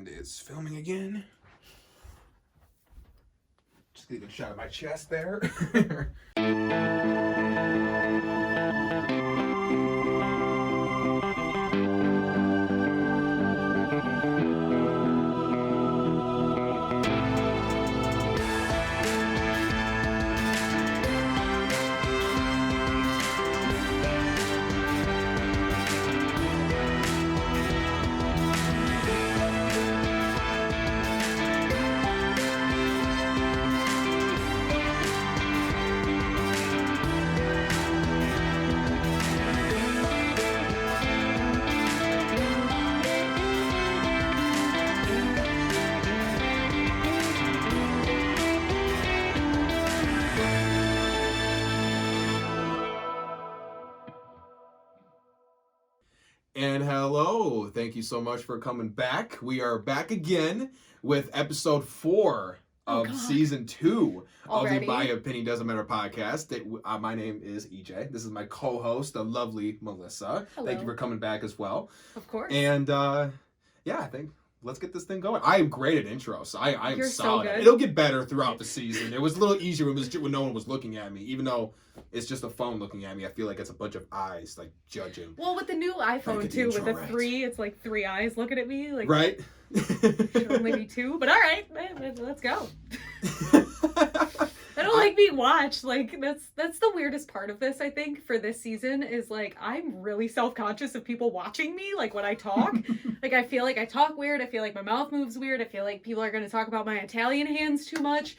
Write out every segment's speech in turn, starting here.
And it's filming again. Just get a good shot of my chest there. And hello, thank you so much for coming back. We are back again with episode 4 of season 2 Already? of the My Opinion Doesn't Matter podcast. My name is EJ. This is my co-host, the lovely Melissa. Hello. Thank you for coming back as well. Of course. And yeah, I think let's get this thing going. I am great at intros. I am You're solid. so good. It'll get better throughout the season. It was a little easier when no one was looking at me, even though it's just a phone looking at me. I feel like it's a bunch of eyes like judging. Well, with the new iPhone get the too, with intro the right. 3, it's like 3 eyes looking at me. Like, Right? maybe 2, but all right, let's go. I don't like being watched. Like that's the weirdest part of this. I think for this season is like I'm really self-conscious of people watching me. Like when I talk, like I feel like I talk weird. I feel like my mouth moves weird. I feel like people are going to talk about my Italian hands too much.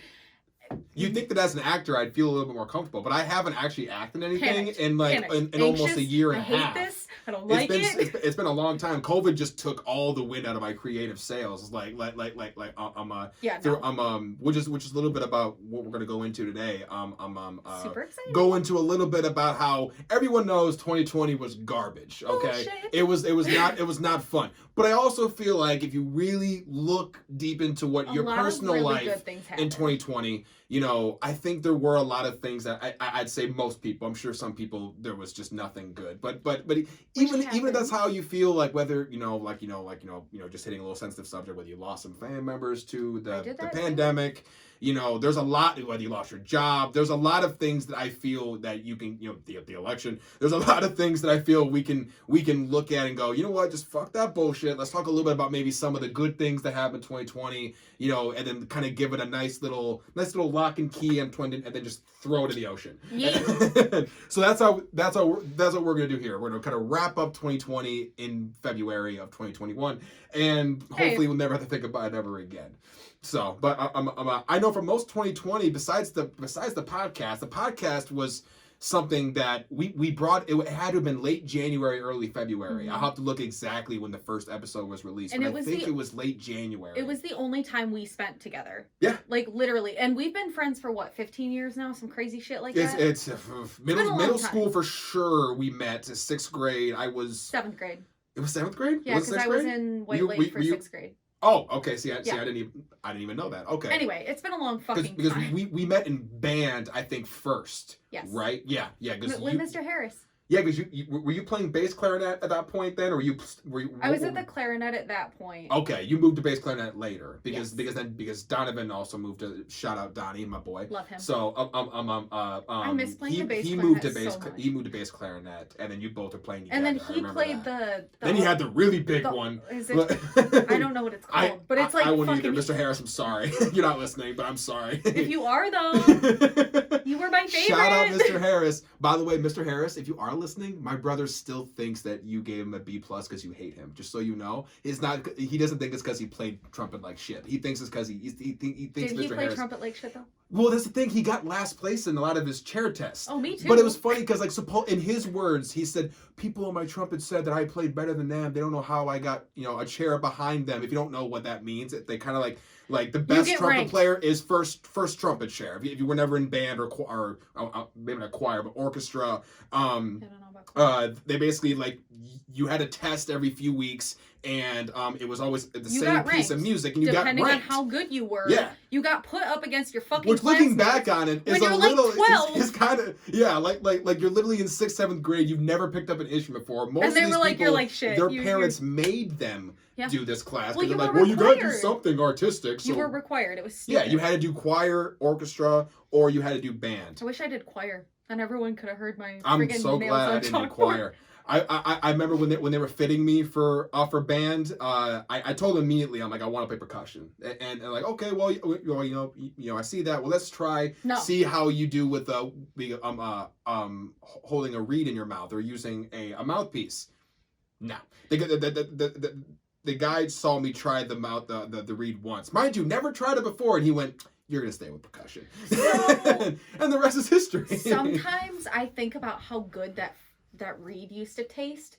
You'd think that as an actor, I'd feel a little bit more comfortable, but I haven't actually acted anything Panicked. in like Panicked. in almost Anxious. a year and I a half. hate this. I don't like it. It's been a long time. COVID just took all the wind out of my creative sails. Which is a little bit about what we're gonna go into today. Super excited. Go into a little bit about how everyone knows 2020 was garbage. Okay, Bullshit. it was not fun. But I also feel like if you really look deep into what your personal life in 2020, you know, I think there were a lot of things that I'd say most people. I'm sure some people there was just nothing good. But even if that's how you feel, like whether just hitting a little sensitive subject, whether you lost some family members to the pandemic. You know, there's a lot, whether you lost your job, there's a lot of things that I feel that you can, the election, there's a lot of things that I feel we can look at and go, you know what, just fuck that bullshit. Let's talk a little bit about maybe some of the good things that happened in 2020, and then kind of give it a nice little lock and key and then just throw it in the ocean. Yeah. So that's what we're going to do here. We're going to kind of wrap up 2020 in February of 2021, and hopefully we'll never have to think about it ever again. So, but I know for most 2020, besides the podcast was something that we brought. It had to have been late January, early February. Mm-hmm. I'll have to look exactly when the first episode was released, And but I think it was late January. It was the only time we spent together. Yeah. Like literally. And we've been friends for 15 years now? Some crazy shit like that? It's middle school for sure. We met 6th grade. I was 7th grade. It was 7th grade? Yeah, because I was in White Lake for 6th grade. Oh, okay. See, I didn't even know that. Okay. Anyway, it's been a long fucking because time. we met in band, I think first. Yes. Right? Yeah. With Mr. Harris. Yeah, because were you playing bass clarinet at that point then, or were you? I was at the clarinet at that point. Okay, you moved to bass clarinet later because Donovan also moved to shout out Donnie, my boy. Love him. So I miss playing the bass. He moved to bass. He moved to bass clarinet, and then you both are playing together. And then he played the. Then he had the really big one. Is it? I don't know what it's called, but it's like I wouldn't fucking. either. Mr. Harris, I'm sorry. You're not listening, but I'm sorry. If you are though, you were my favorite. Shout out Mr. Harris. By the way, Mr. Harris, if you are listening, my brother still thinks that you gave him a B+ because you hate him. Just so you know, it's not. He doesn't think it's because he played trumpet like shit. He thinks it's because he thinks Did he Mr. play Harris. trumpet like shit though? Well, that's the thing. He got last place in a lot of his chair tests. Oh, me too. But it was funny because, in his words, he said, "People on my trumpet said that I played better than them. They don't know how I got, a chair behind them." If you don't know what that means, they kind of like the best trumpet ranked. player is first trumpet chair. If you were never in band or maybe not choir, but orchestra. I don't know about they basically like you had a test every few weeks, and it was always the same piece of music, and you got ranked. Depending on how good you were, you got put up against your fucking Which, looking back on it, is a little, like 12, it's kind of, like you're literally in 6th, 7th grade, you've never picked up an instrument before. Most and they of these were like, people, you're like, shit. Their parents made them do this class. Well, they're like, well, you gotta do something artistic. So, you were required. It was stupid. Yeah, you had to do choir, orchestra, or you had to do band. I wish I did choir. Then everyone could have heard my I'm friggin' so nails glad on I didn't do chalkboard. choir. I remember when they were fitting me for band. I told them immediately, I'm like, I want to play percussion, and like, okay, well, I see that. Well, let's try see how you do with holding a reed in your mouth or using a mouthpiece. No, the guy saw me try the reed once, mind you, never tried it before, and he went, you're gonna stay with percussion, and the rest is history. Sometimes I think about how good that reed used to taste.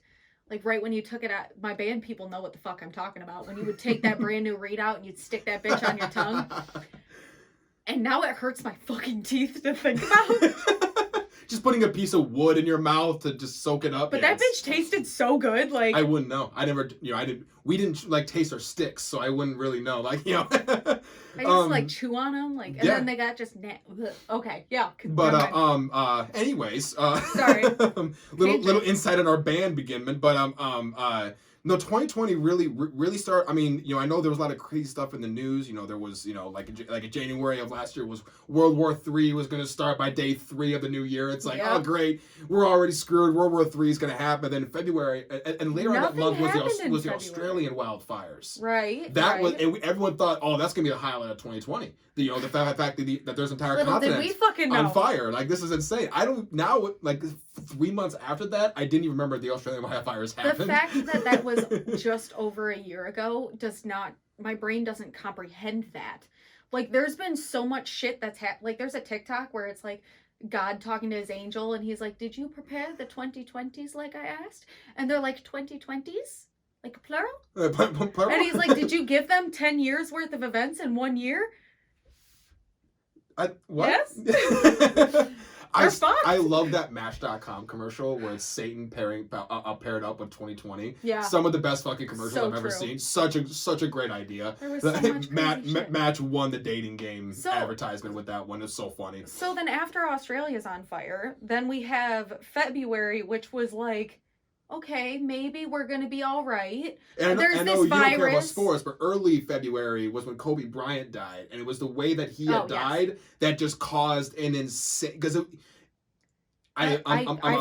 Like right when you took it out, my band people know what the fuck I'm talking about. When you would take that brand new reed out and you'd stick that bitch on your tongue. And now it hurts my fucking teeth to think about. Just putting a piece of wood in your mouth to just soak it up. But that bitch tasted so good. Like, I wouldn't know. We didn't like taste our sticks, so I wouldn't really know. Like, I just like chew on them, like, and then they got just okay, yeah. But anyways, sorry. little insight on our band beginning, but no, 2020 really started. I mean, I know there was a lot of crazy stuff in the news. There was, like in January of last year was World War III was going to start by day 3 of the new year. It's like, oh great, we're already screwed. World War III is going to happen. Then in February, and later on that month was the Australian wildfires. Right. That was, and everyone thought, oh, that's going to be the highlight of 2020. The fact that there's an entire continent on fire. Like, this is insane. I don't now, like 3 months after that, I didn't even remember the Australian wildfires happened. The fact that was just over a year ago my brain doesn't comprehend that. Like, there's been so much shit that's like, there's a TikTok where it's like God talking to his angel, and he's like, did you prepare the 2020s like I asked? And they're like, 2020s? Like plural? Plural? And he's like, did you give them 10 years worth of events in 1 year? What? Yes? I love that Match.com commercial where it's Satan paired up with 2020. Yeah. Some of the best fucking commercials I've ever seen. Such a great idea. There was so much crazy Match won the dating game advertisement with that one. It's so funny. So then after Australia's on fire, then we have February, which was like, okay, maybe we're going to be all right. And there's I know this you virus. Don't care about sports, but early February was when Kobe Bryant died. And it was the way that he had died that just caused an insane... Because I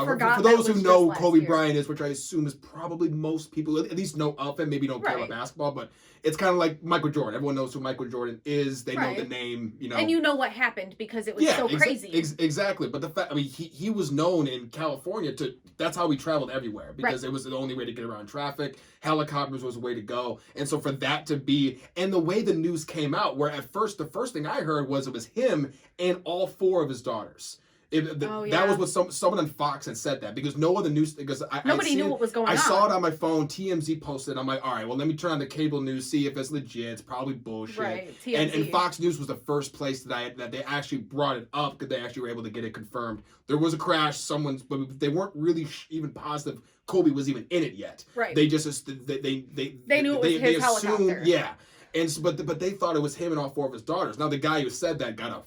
forgot for those who know Kobe Bryant is, which I assume is probably most people at least know of him, maybe don't care about basketball, but it's kind of like Michael Jordan. Everyone knows who Michael Jordan is. They know the name, And you know what happened because it was so crazy. Exactly. But the fact, he was known in California that's how he traveled everywhere because it was the only way to get around traffic. Helicopters was the way to go. And so for that to be, and the way the news came out, where at first, the first thing I heard was it was him and all 4 of his daughters. That was what someone on Fox had said that because no other news because nobody knew what was going on. I saw it on my phone. TMZ posted. I'm like, all right, well, let me turn on the cable news, see if it's legit. It's probably bullshit. Right. And Fox News was the first place that they actually brought it up because they actually were able to get it confirmed. There was a crash. But they weren't really even positive Kobe was even in it yet. Right. They just they knew it was his helicopter. Yeah. And but they thought it was him and all 4 of his daughters. Now the guy who said that got a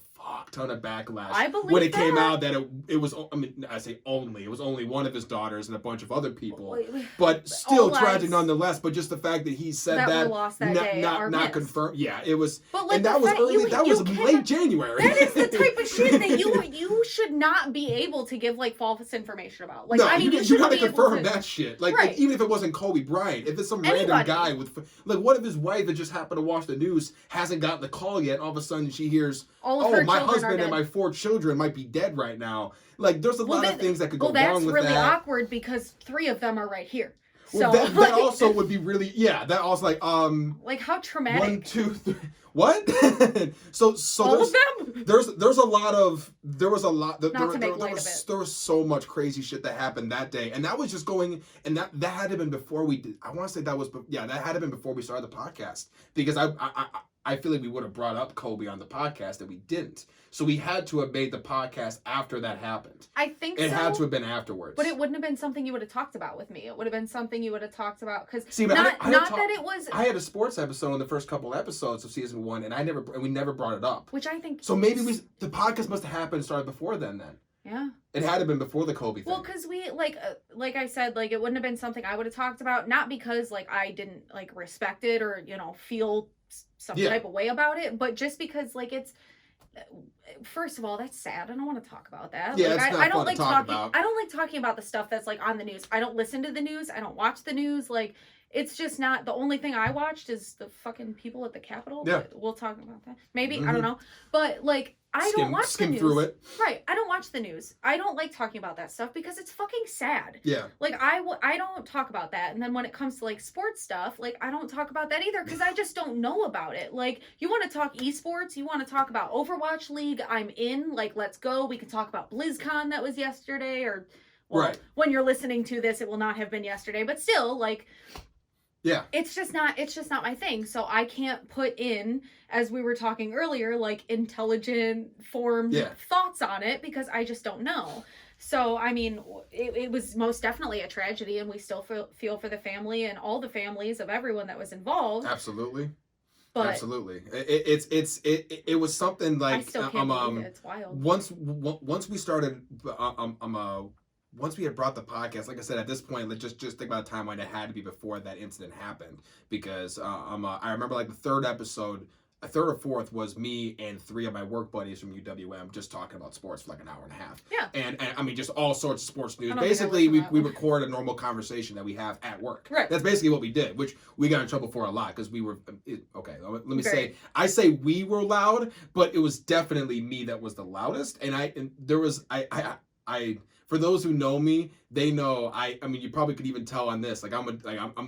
ton of backlash when it came out that it was, I mean, I say only, it was only one of his daughters and a bunch of other people, but still tragic nonetheless. But just the fact that he said that not confirmed. Yeah, it was, and that was early. That was late January. That is the type of shit that you should not be able to give like false information about. Like, no, I mean, you gotta confirm that shit. Like even if it wasn't Kobe Bryant, if it's some random guy with, like, what if his wife that just happened to watch the news hasn't gotten the call yet? All of a sudden she hears, my husband and my 4 children might be dead right now. Like, there's a lot of things that could go wrong with that. That's really awkward because 3 of them are right here. Well, so that also would be really, that also like how traumatic. 1, 2, 3. What? so all of them? There was a lot. There was so much crazy shit that happened that day, and that was just going. And that had to have been before we did. I want to say that had to have been before we started the podcast because I feel like we would have brought up Kobe on the podcast, and we didn't. So we had to have made the podcast after that happened. I think it had to have been afterwards. But it wouldn't have been something you would have talked about with me. It would have been something you would have talked about because I had a sports episode in the first couple episodes of season 1, and we never brought it up. Which I think. So maybe the podcast must have happened started before then. Yeah. It had to have been before the Kobe thing. Well, because we, like I said, like, it wouldn't have been something I would have talked about. Not because, like, I didn't, like, respect it or, you know, feel some type of way about it. But just because, like, it's... First of all, that's sad. I don't want to talk about that. Yeah, like, it's not I don't fun like to talk about. I don't like talking about the stuff that's, like, on the news. I don't listen to the news. I don't watch the news. Like, it's just not... The only thing I watched is the fucking people at the Capitol. Yeah. We'll talk about that. Maybe. I don't know. But, like... I don't watch the news. Through it. Right. I don't watch the news. I don't like talking about that stuff because it's fucking sad. Yeah. Like, I don't talk about that. And then when it comes to, like, sports stuff, like, I don't talk about that either because I just don't know about it. Like, you want to talk esports? You want to talk about Overwatch League? I'm in. Like, let's go. We can talk about BlizzCon that was yesterday or... Well, right. When you're listening to this, it will not have been yesterday. But still, like... Yeah. It's just not my thing. So I can't put in, as we were talking earlier, like intelligent formed thoughts on it because I just don't know. So, I mean, it was most definitely a tragedy and we still feel for the family and all the families of everyone that was involved. Absolutely. But absolutely. It was something like I still can't believe it. It's wild. Once we started once we had brought the podcast, like I said, at this point, let's just think about a timeline. It had to be before that incident happened because I remember like the third or fourth was me and 3 of my work buddies from UWM just talking about sports for like an hour and a half. Yeah. And I mean, just all sorts of sports news. Basically, we record a normal conversation that we have at work. Right. That's basically what we did, which we got in trouble for a lot because we were, okay, let me say, I say we were loud, but it was definitely me that was the loudest. And there was, for those who know me, they know I mean you probably could even tell on this. Like I'm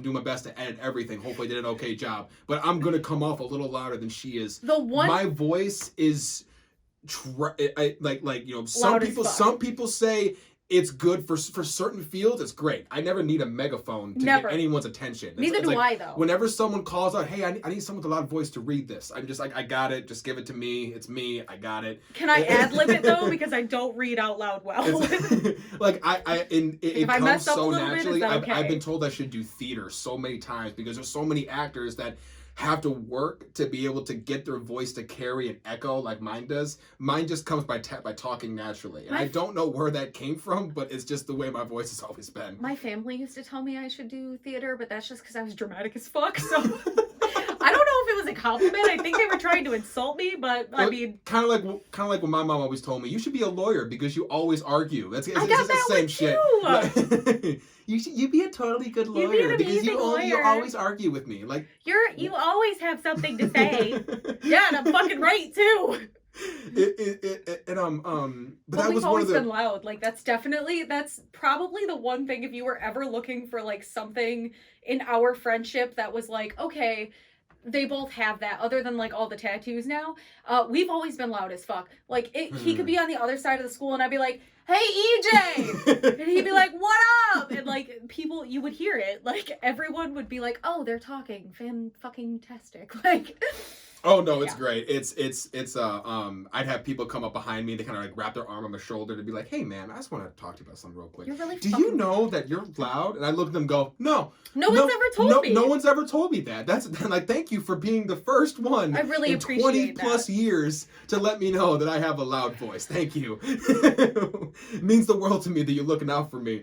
doing my best to edit everything. Hopefully I did an okay job. But I'm gonna come off a little louder than she is. My voice is some people say it's good for certain fields. It's great. I never need a megaphone to get anyone's attention. Neither do I, though. Whenever someone calls out, hey, I need someone with a loud voice to read this. I'm just like, I got it. Just give it to me. It's me. I got it. Can I ad-lib it, though? Because I don't read out loud well. Like, it comes so naturally. Okay? I've been told I should do theater so many times because there's so many actors that have to work to be able to get their voice to carry and echo like mine does. Mine just comes by talking naturally. And I don't know where that came from, but it's just the way my voice has always been. My family used to tell me I should do theater, but that's just because I was dramatic as fuck, so... I don't know if it was a compliment. I think they were trying to insult me, but I mean... Kind of like when my mom always told me, you should be a lawyer because you always argue. It's I got the same shit. You'd be a totally good lawyer because you always argue with me. Like you always have something to say. Yeah, and I'm fucking right too. But we've always been loud. Like that's probably the one thing. If you were ever looking for like something in our friendship that was like, okay, they both have that, other than like all the tattoos now. We've always been loud as fuck. Like he could be on the other side of the school and I'd be like, hey EJ, and he'd be like, what up? And like people, you would hear it. Like everyone would be like, oh, they're talking, fan-fucking-tastic. Like. Oh no, it's great. I'd have people come up behind me and they kind of like wrap their arm on my shoulder to be like, "Hey man, I just want to talk to you about something real quick. You're really Do you know that you're loud?" And I look at them and go, No one's ever told me. No one's ever told me that. That's like, thank you for being the first one I really in appreciate 20 plus years to let me know that I have a loud voice. Thank you. It means the world to me that you're looking out for me.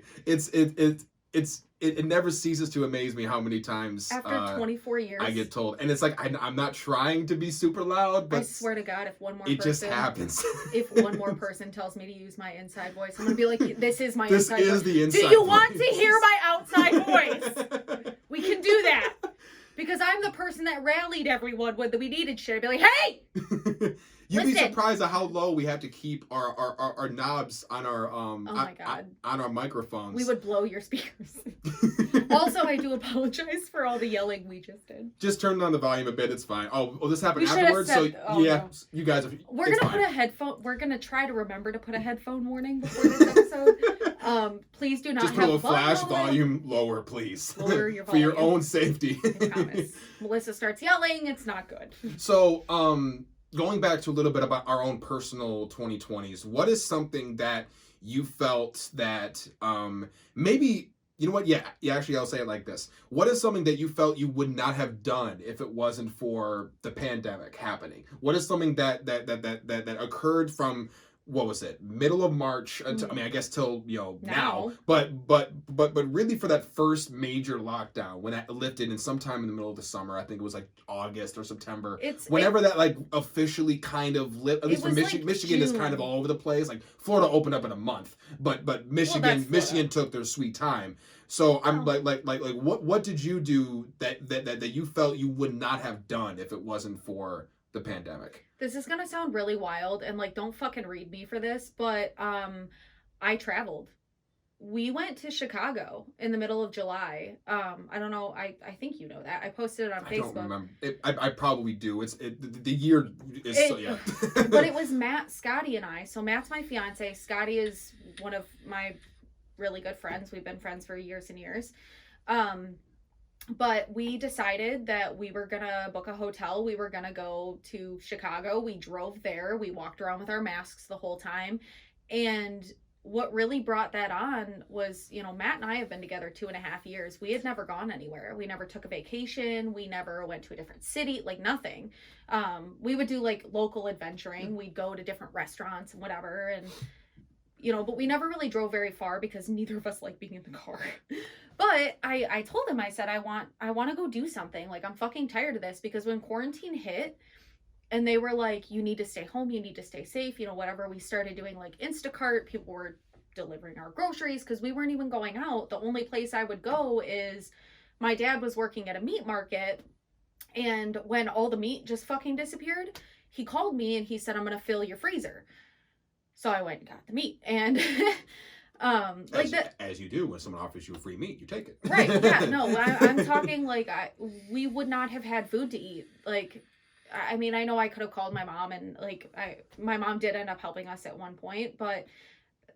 It never ceases to amaze me how many times after 24 years I get told, and it's like I'm not trying to be super loud, but I swear to God, if one more it just happens. If one more person tells me to use my inside voice, I'm gonna be like, "This is my inside voice. This is the inside voice. Do you want to hear my outside voice? We can do that because I'm the person that rallied everyone when we needed shit. I'd be like, hey." You'd be surprised at how low we have to keep our knobs on our on our microphones. We would blow your speakers. Also, I do apologize for all the yelling we just did. Just turn down the volume a bit. It's fine. Oh, this happened afterwards. No. You guys. We're gonna put a headphone. We're gonna try to remember to put a headphone warning before this episode. Please do not just put a little flash volume lower, please. Lower your volume. For your own safety. I promise. Melissa starts yelling, it's not good. So, going back to a little bit about our own personal 2020s, what is something that you felt that maybe, you know what? Yeah, actually, I'll say it like this. What is something that you felt you would not have done if it wasn't for the pandemic happening? What is something that occurred from, what was it, middle of March until, I mean, I guess till, you know, now. But really for that first major lockdown, when that lifted in sometime in the middle of the summer, I think it was like August or September, whenever that like officially kind of lit, at least for Michigan. Michigan is kind of all over the place. Like Florida opened up in a month, but Michigan took their sweet time. So I'm like what did you do that you felt you would not have done if it wasn't for the pandemic? This is gonna sound really wild, and like, don't fucking read me for this, but I traveled. We went to Chicago in the middle of July. I don't know. I think you know that. I posted it on Facebook. I don't remember. I probably do. The year is so, yeah. But it was Matt, Scotty, and I. So Matt's my fiance. Scotty is one of my really good friends. We've been friends for years and years. But we decided that we were gonna book a hotel. We were gonna go to Chicago. We drove there. We walked around with our masks the whole time. And what really brought that on was, you know, Matt and I have been together 2.5 years. We had never gone anywhere. We never took a vacation. We never went to a different city, like nothing. We would do like local adventuring. We'd go to different restaurants and whatever. And, you know, but we never really drove very far because neither of us like being in the car. But I told him, I said, I want to go do something. Like, I'm fucking tired of this, because when quarantine hit and they were like, you need to stay home, you need to stay safe, you know, whatever, we started doing like Instacart. People were delivering our groceries because we weren't even going out. The only place I would go is, my dad was working at a meat market, and when all the meat just fucking disappeared, he called me and he said, I'm going to fill your freezer. So I went and got the meat, and as you do when someone offers you free meat, you take it. Right? Yeah. No, I'm talking like we would not have had food to eat. Like, I mean, I know I could have called my mom, and like my mom did end up helping us at one point, but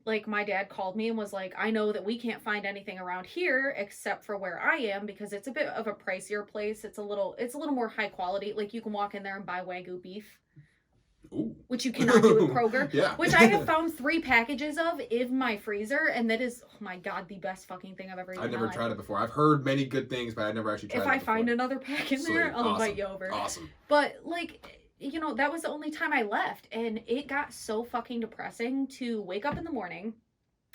like my dad called me and was like, I know that we can't find anything around here except for where I am, because it's a bit of a pricier place. It's a little more high quality. Like, you can walk in there and buy Wagyu beef. Ooh. Which you cannot do in Kroger. Yeah. Which I have found 3 packages of in my freezer, and that is, oh my god, the best fucking thing I've ever eaten. I've never tried it before. I've heard many good things, but I've never actually tried it before. If I find another pack in there, I'll invite you over. Awesome. But like, you know, that was the only time I left, and it got so fucking depressing to wake up in the morning.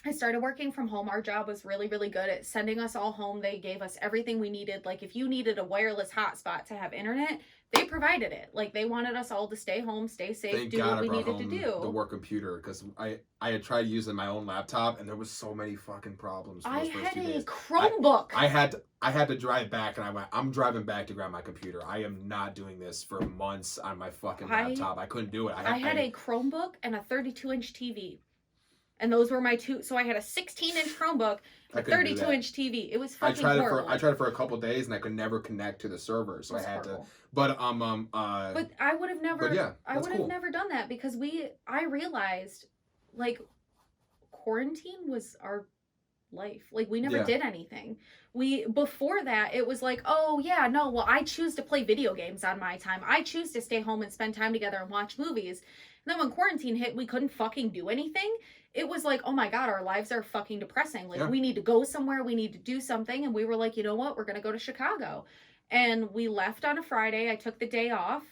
I started working from home. Our job was really, really good at sending us all home. They gave us everything we needed. Like, if you needed a wireless hotspot to have internet, they provided it. Like, they wanted us all to stay home, stay safe, do what we needed to do. The work computer, because I had tried using my own laptop, and there was so many fucking problems. I had a Chromebook. I had to drive back, and I went, I'm driving back to grab my computer. I am not doing this for months on my fucking laptop. I couldn't do it. I had a Chromebook and a 32-inch TV. And those were my two. So I had a 16-inch Chromebook, a 32-inch TV. It was fucking horrible. I tried it for a couple days, and I could never connect to the server. So I had to. But But I would have never. Yeah, I would have never done that, because I realized, like, quarantine was our life. Like, we never did anything. Before that, it was like, oh yeah, no, well, I choose to play video games on my time. I choose to stay home and spend time together and watch movies. And then when quarantine hit, we couldn't fucking do anything. It was like, oh my god, our lives are fucking depressing. Like, we need to go somewhere, we need to do something. And we were like, you know what, we're gonna go to Chicago. And we left on a Friday. I took the day off.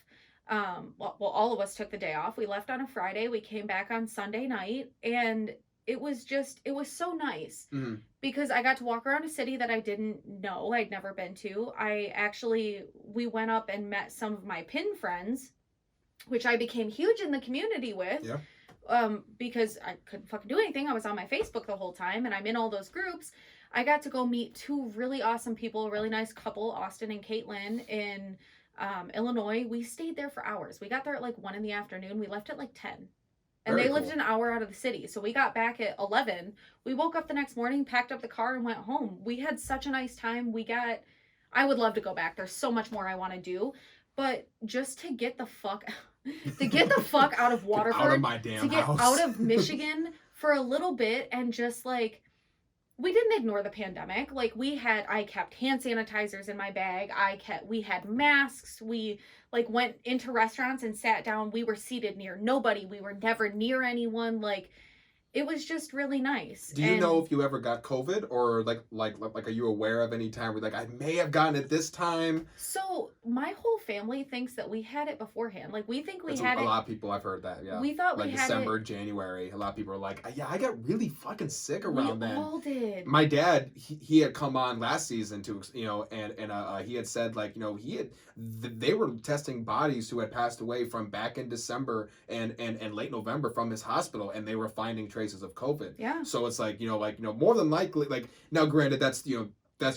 Well, all of us took the day off. We left on a Friday. We came back on Sunday night, and it was so nice, because I got to walk around a city that I didn't know, I'd never been to. We went up and met some of my pin friends, which I became huge in the community with. Yeah. Because I couldn't fucking do anything. I was on my Facebook the whole time, and I'm in all those groups. I got to go meet 2 really awesome people, a really nice couple, Austin and Caitlin, in Illinois. We stayed there for hours. We got there at like 1 in the afternoon. We left at like 10. And they lived an hour out of the city. So we got back at 11. We woke up the next morning, packed up the car, and went home. We had such a nice time. I would love to go back. There's so much more I want to do. But just to get the fuck out of Waterford, out of my damn to get house. out of Michigan for a little bit, and just like we didn't ignore the pandemic. Like I kept hand sanitizers in my bag. We had masks. We like went into restaurants and sat down. We were seated near nobody. We were never near anyone. Like, it was just really nice. Do you know if you ever got COVID, or like are you aware of any time where like I may have gotten it this time? So my whole family thinks that we had it beforehand. Like, we think we had it. A lot of people, I've heard that. Yeah, we thought like we had December, it. January. A lot of people are like, yeah, I got really fucking sick around then. We all did. My dad, he had come on last season to and he had said like they were testing bodies who had passed away from back in December and late November from his hospital, and they were finding traces of COVID. Yeah. So it's like, more than likely, like, now granted that's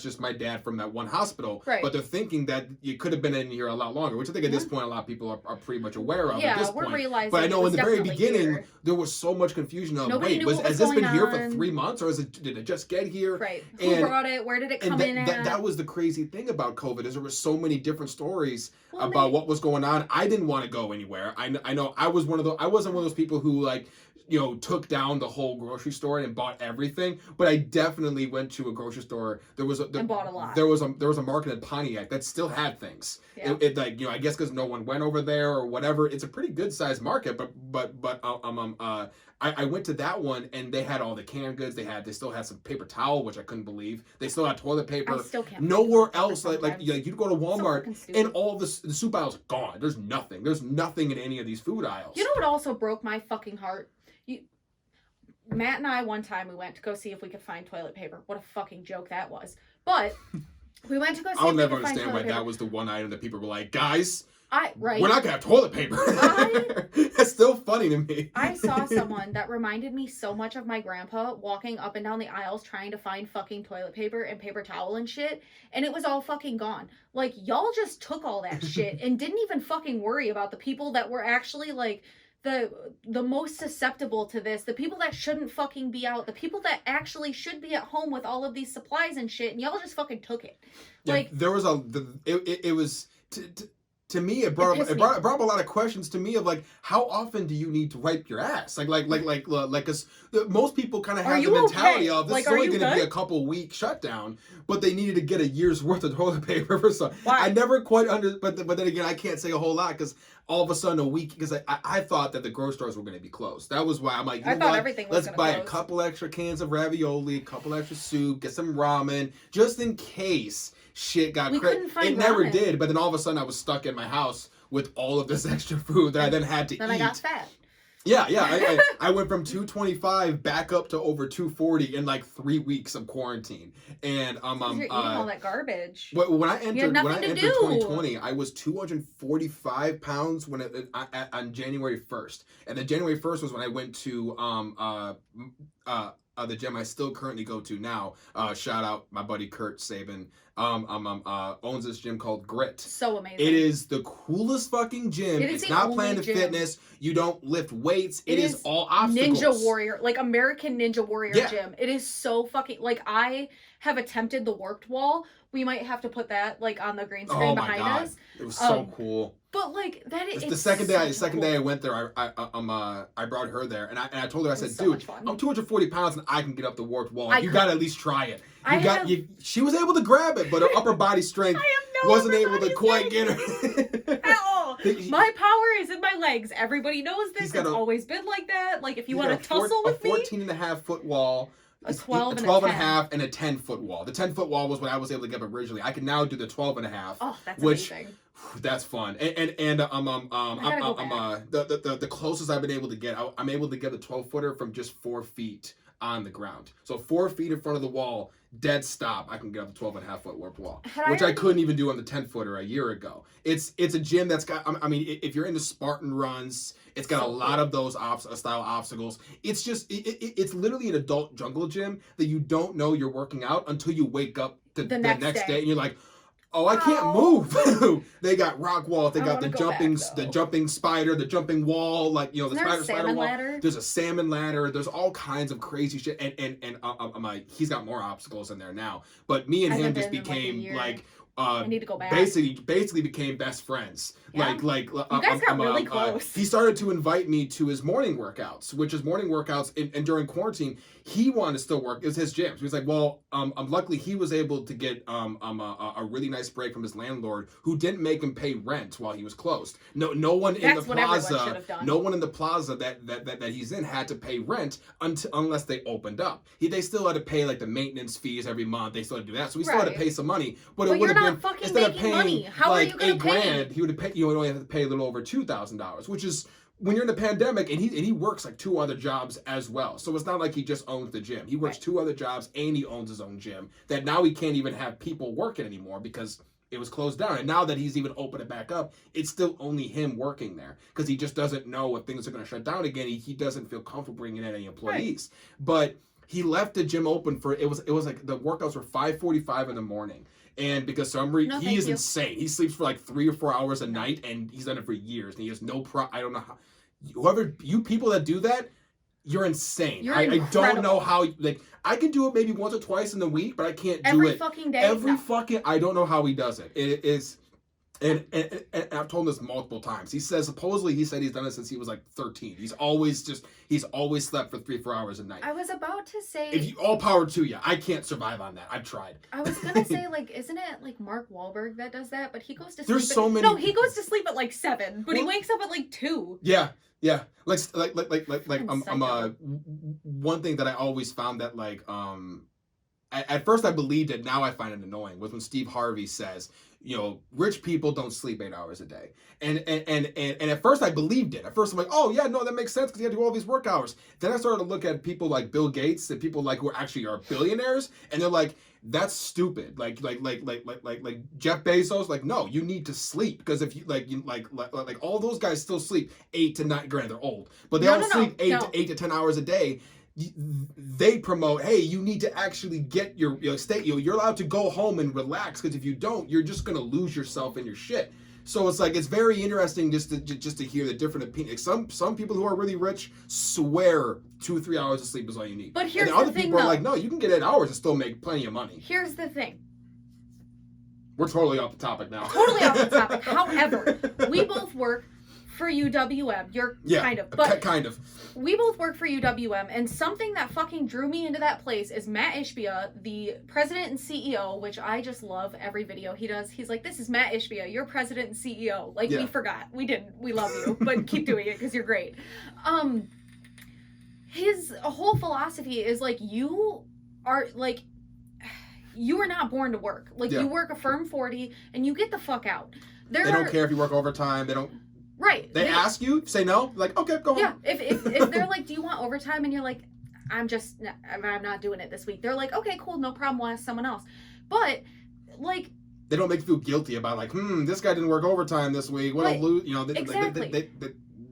just my dad from that one hospital. Right. But they're thinking that you could have been in here a lot longer, which I think at this point a lot of people are pretty much aware of at this point. Yeah, we're realizing. But I know in the very beginning here. There was so much confusion of, Nobody knew has this been here for 3 months, or did it just get here? Right. Who brought it? Where did it come in at? That was the crazy thing about COVID, is there were so many different stories about what was going on. I didn't want to go anywhere. I know I wasn't one of those people who like, took down the whole grocery store and bought everything, but I definitely went to a grocery store. And bought a lot. There was a market in Pontiac that still had things. Yeah. It like, I guess because no one went over there or whatever. It's a pretty good sized market, but I went to that one and they had all the canned goods. They still had some paper towel, which I couldn't believe. They still had toilet paper. I still can't. Nowhere else, like you'd go to Walmart and all the soup aisles gone. There's nothing. There's nothing in any of these food aisles. You know what also broke my fucking heart? Matt and I, one time, we went to go see if we could find toilet paper. What a fucking joke that was. But we went to go see I'll if we never could find understand why toilet paper. that was the one item that people were like, guys, right. we're not going to have toilet paper. That's still funny to me. I saw someone that reminded me so much of my grandpa walking up and down the aisles trying to find fucking toilet paper and paper towel and shit. And it was all fucking gone. Like, y'all just took all that shit and didn't even fucking worry about the people that were actually, like, the most susceptible to this, the people that shouldn't fucking be out, the people that actually should be at home with all of these supplies and shit, and y'all just fucking took it. Like, there was it was to me, it brought up a lot of questions to me of like, how often do you need to wipe your ass? Because most people kind of have the mentality of this is only going to be a couple week shutdown, but they needed to get a year's worth of toilet paper for some. I never quite but then again, I can't say a whole lot because all of a sudden a week, because I thought that the grocery stores were going to be closed. That was why I'm like, everything was let's buy a couple extra cans of ravioli, a couple extra soup, get some ramen, just in case shit got crazy. It never did, but then all of a sudden I was stuck in my house with all of this extra food that I then had to eat. Then I got fat. Yeah. I went from 225 back up to over 240 in like 3 weeks of quarantine, and you're eating all that garbage. When I entered 2020, I was 245 pounds on January 1st, and then January 1st was when I went to the gym I still currently go to now. Shout out my buddy Kurt Sabin. Owns this gym called Grit. So amazing. It is the coolest fucking gym. It's not Planet Fitness. You don't lift weights. It is all obstacles. Ninja Warrior, like American Ninja Warrior gym. It is so fucking, like, I have attempted the worked wall. We might have to put that like on the green screen behind us. It was so cool. But like that is the second day I went there, I brought her there and I told her, I said, dude, I'm 240 pounds and I can get up the warped wall. You gotta at least try it. She was able to grab it, but her upper body strength wasn't able to quite get her. At all. My power is in my legs. Everybody knows this. It's always been like that. Like, if you want to tussle with me. A 14.5 foot wall. A 12 and a half and a 10-foot wall. The 10-foot wall was what I was able to get up originally. I can now do the 12 and a half. Oh, that's amazing. That's fun. The closest I've been able to get, I'm able to get a 12-footer from just 4 feet on the ground. So 4 feet in front of the wall, dead stop, I can get up the 12 and a half foot warped wall, which I couldn't even do on the 10-footer a year ago. It's a gym that's got, I mean, if you're into Spartan runs, it's got a lot of those style obstacles. It's just, it's literally an adult jungle gym that you don't know you're working out until you wake up the next day and you're like, oh, I can't move. They got rock walls. They got the jumping spider, the jumping wall, like, the spider wall. Ladder? There's a salmon ladder. There's all kinds of crazy shit. And I'm like, he's got more obstacles in there now. But me and him just became like I need to go back. Basically became best friends. Yeah. You guys got really close. He started to invite me to his morning workouts, and during quarantine, he wanted to still work. It was his gym. So he was like, well, luckily he was able to get a really nice break from his landlord, who didn't make him pay rent while he was closed. No one in the plaza that he's in had to pay rent unless they opened up. They still had to pay like the maintenance fees every month. They still had to do that. So we still had to pay some money, but it would have been, instead of paying How like are you $8,000, he would have paid. You would only have to pay a little over $2,000, which is, when you're in the pandemic, and he works like 2 other jobs as well. So it's not like he just owns the gym. He works 2 other jobs and he owns his own gym that now he can't even have people working anymore because it was closed down. And now that he's even opened it back up, it's still only him working there because he just doesn't know if things are going to shut down again. He doesn't feel comfortable bringing in any employees. Right. But he left the gym open for, it was like the workouts were 5:45 in the morning. And because he is insane. He sleeps for like 3 or 4 hours a night, and he's done it for years. And he has I don't know how. You people that do that, you're insane. I don't know how. Like, I can do it maybe once or twice in the week, but I can't do it every fucking day. I don't know how he does it. It is. And I've told him this multiple times. He said he's done it since he was like 13. He's always slept for 3-4 hours a night. I was about to say, if you, all power to you. I can't survive on that. I've tried. I was gonna say, like, isn't it like Mark Wahlberg that does that? But he goes to sleep. There's so many. No, he goes to sleep at like 7, but he wakes up at like 2. Yeah. Like one thing that I always found that like at first I believed it, now I find it annoying, was when Steve Harvey says, rich people don't sleep 8 hours a day. And at first I believed it. At first I'm like, oh yeah, no, that makes sense because you have to do all these work hours. Then I started to look at people like Bill Gates and people like who actually are billionaires, and they're like, that's stupid. Like Jeff Bezos, like, no, you need to sleep because if you like all those guys still sleep 8 to 9. Granted, they're old, but they all sleep 8 to 10 hours a day. They promote, hey, you need to actually get your state. You're allowed to go home and relax because if you don't, you're just gonna lose yourself in your shit. So it's like, it's very interesting just to hear the different opinions. Some people who are really rich swear 2-3 hours of sleep is all you need. But here's and other the thing, people are like, no, you can get 8 hours and still make plenty of money. Here's the thing. We're totally off the topic now. Totally off the topic. However, we both work for UWM. Kind of. We both work for UWM, and something that fucking drew me into that place is Matt Ishbia, the president and CEO, which I just love every video he does. He's like, this is Matt Ishbia, your president and CEO. Like, we forgot. We didn't. We love you, but keep doing it because you're great. His whole philosophy is like, you are not born to work. Like, you work a firm 40 and you get the fuck out. They don't care if you work overtime. They don't. Right. They ask you, say no, like, okay, go home. Yeah, if they're like, do you want overtime? And you're like, I'm not doing it this week. They're like, okay, cool, no problem, we'll ask someone else. But, like, they don't make you feel guilty about like, this guy didn't work overtime this week. What a lose, exactly.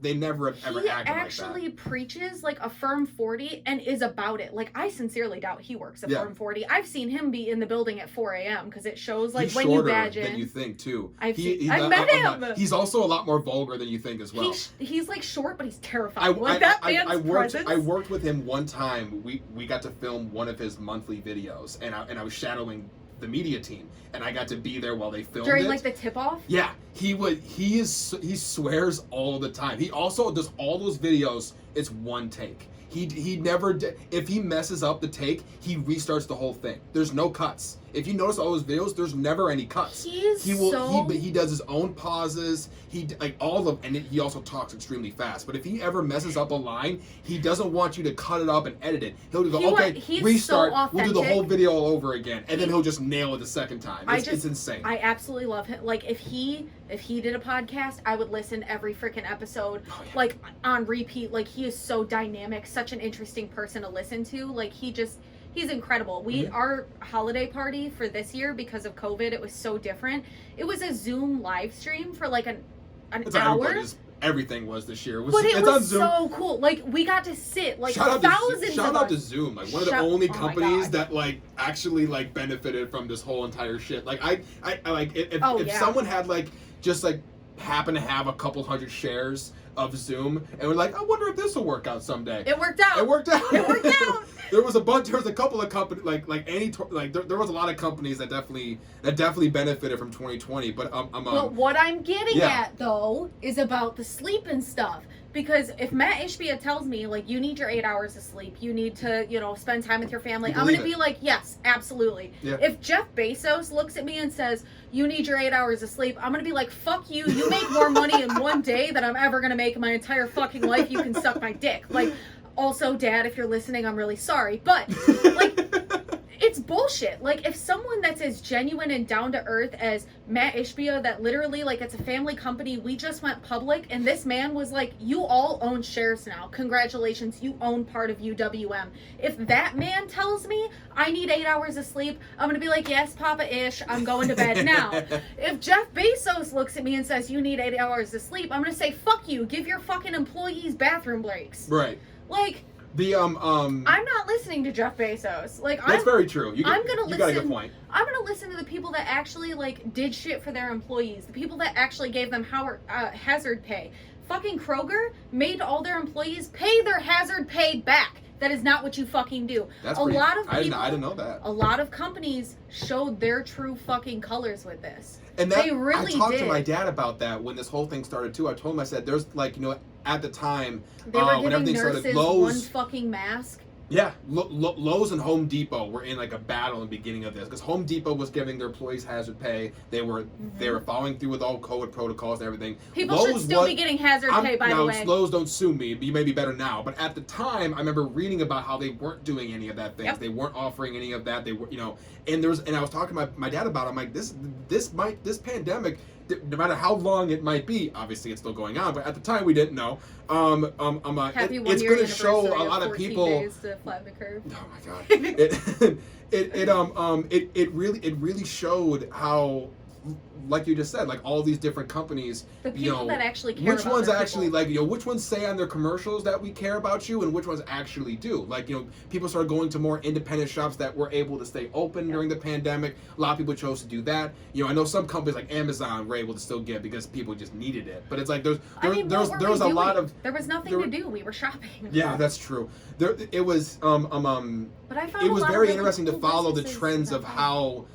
They never have ever acted like that. He actually preaches like a firm 40 and is about it. Like, I sincerely doubt he works a firm 40. I've seen him be in the building at 4 a.m. because it shows like he's when you badge in. Than you think too. I've met him. He's also a lot more vulgar than you think as well. He's like short, but he's terrifying. I worked with him one time. We got to film one of his monthly videos, and I was shadowing the media team, and I got to be there while they filmed during like the tip off. Yeah, he swears all the time. He also does all those videos. It's one take. He never if he messes up the take, he restarts the whole thing. There's no cuts. If you notice all his videos, there's never any cuts. He does his own pauses. He also talks extremely fast. But if he ever messes up a line, he doesn't want you to cut it up and edit it. He'll go, restart. So we'll do the whole video all over again, and then he'll just nail it the second time. It's insane. I absolutely love him. Like, if he did a podcast, I would listen every freaking episode, like on repeat. Like, he is so dynamic, such an interesting person to listen to. Like, he's incredible. Our holiday party for this year, because of COVID, it was so different. It was a Zoom live stream for like an hour. Everything was this year. It was so cool. Like, we got to sit like thousands. Shout out to Zoom, like one of the only companies that like actually like benefited from this whole entire shit. Like I like if someone had like just like happen to have a couple hundred shares of Zoom, and we're like, I wonder if this will work out someday. It worked out. It worked out. It worked out. There was a couple of companies there was a lot of companies that definitely benefited from 2020. But But what I'm getting at though is about the sleep and stuff. Because if Matt Ishbia tells me, like, you need your 8 hours of sleep, you need to, spend time with your family, I'm going to be like, yes, absolutely. Yeah. If Jeff Bezos looks at me and says, you need your 8 hours of sleep, I'm going to be like, fuck you. You make more money in one day than I'm ever going to make in my entire fucking life. You can suck my dick. Like, also, Dad, if you're listening, I'm really sorry. But, like, it's bullshit. Like, if someone that's as genuine and down to earth as Matt Ishbia, that literally, like, it's a family company, we just went public, and this man was like, you all own shares now. Congratulations, you own part of UWM. If that man tells me I need 8 hours of sleep, I'm gonna be like, yes, Papa Ish, I'm going to bed now. If Jeff Bezos looks at me and says, you need 8 hours of sleep, I'm gonna say, fuck you, give your fucking employees bathroom breaks. Right. Like, I'm not listening to Jeff Bezos. Like, that's very true. You got a good point. I'm gonna listen to the people that actually like did shit for their employees. The people that actually gave them hazard pay. Fucking Kroger made all their employees pay their hazard pay back. That is not what you fucking do. That's lot of people, I didn't know that. A lot of companies showed their true fucking colors with this. And they really I talked did. to my dad about that when this whole thing started too. I told him, I said, there's like, at the time they were when everything started, Lowe's, one fucking mask. Yeah, Lowe's and Home Depot were in like a battle in the beginning of this because Home Depot was giving their employees hazard pay. They were following through with all COVID protocols and everything. People should still be getting hazard pay, by the way. Lowe's, don't sue me. You may be better now, but at the time, I remember reading about how they weren't doing any of that things. Yep. They weren't offering any of that. They were, and I was talking to my dad about it. I'm like, this pandemic, no matter how long it might be, obviously it's still going on, but at the time we didn't know. It's going to show a lot of people. Days to flatten the curve. Oh my god! It really showed how, like you just said, like all these different companies, the people that actually care which about ones their actually people. which ones say on their commercials that we care about you, and which ones actually do. Like people started going to more independent shops that were able to stay open during the pandemic. A lot of people chose to do that. I know some companies like Amazon were able to still give because people just needed it. But it's like there was a lot of there was nothing to do. We were shopping. Yeah, that's true. It was But I found it was very interesting to cool follow the trends of how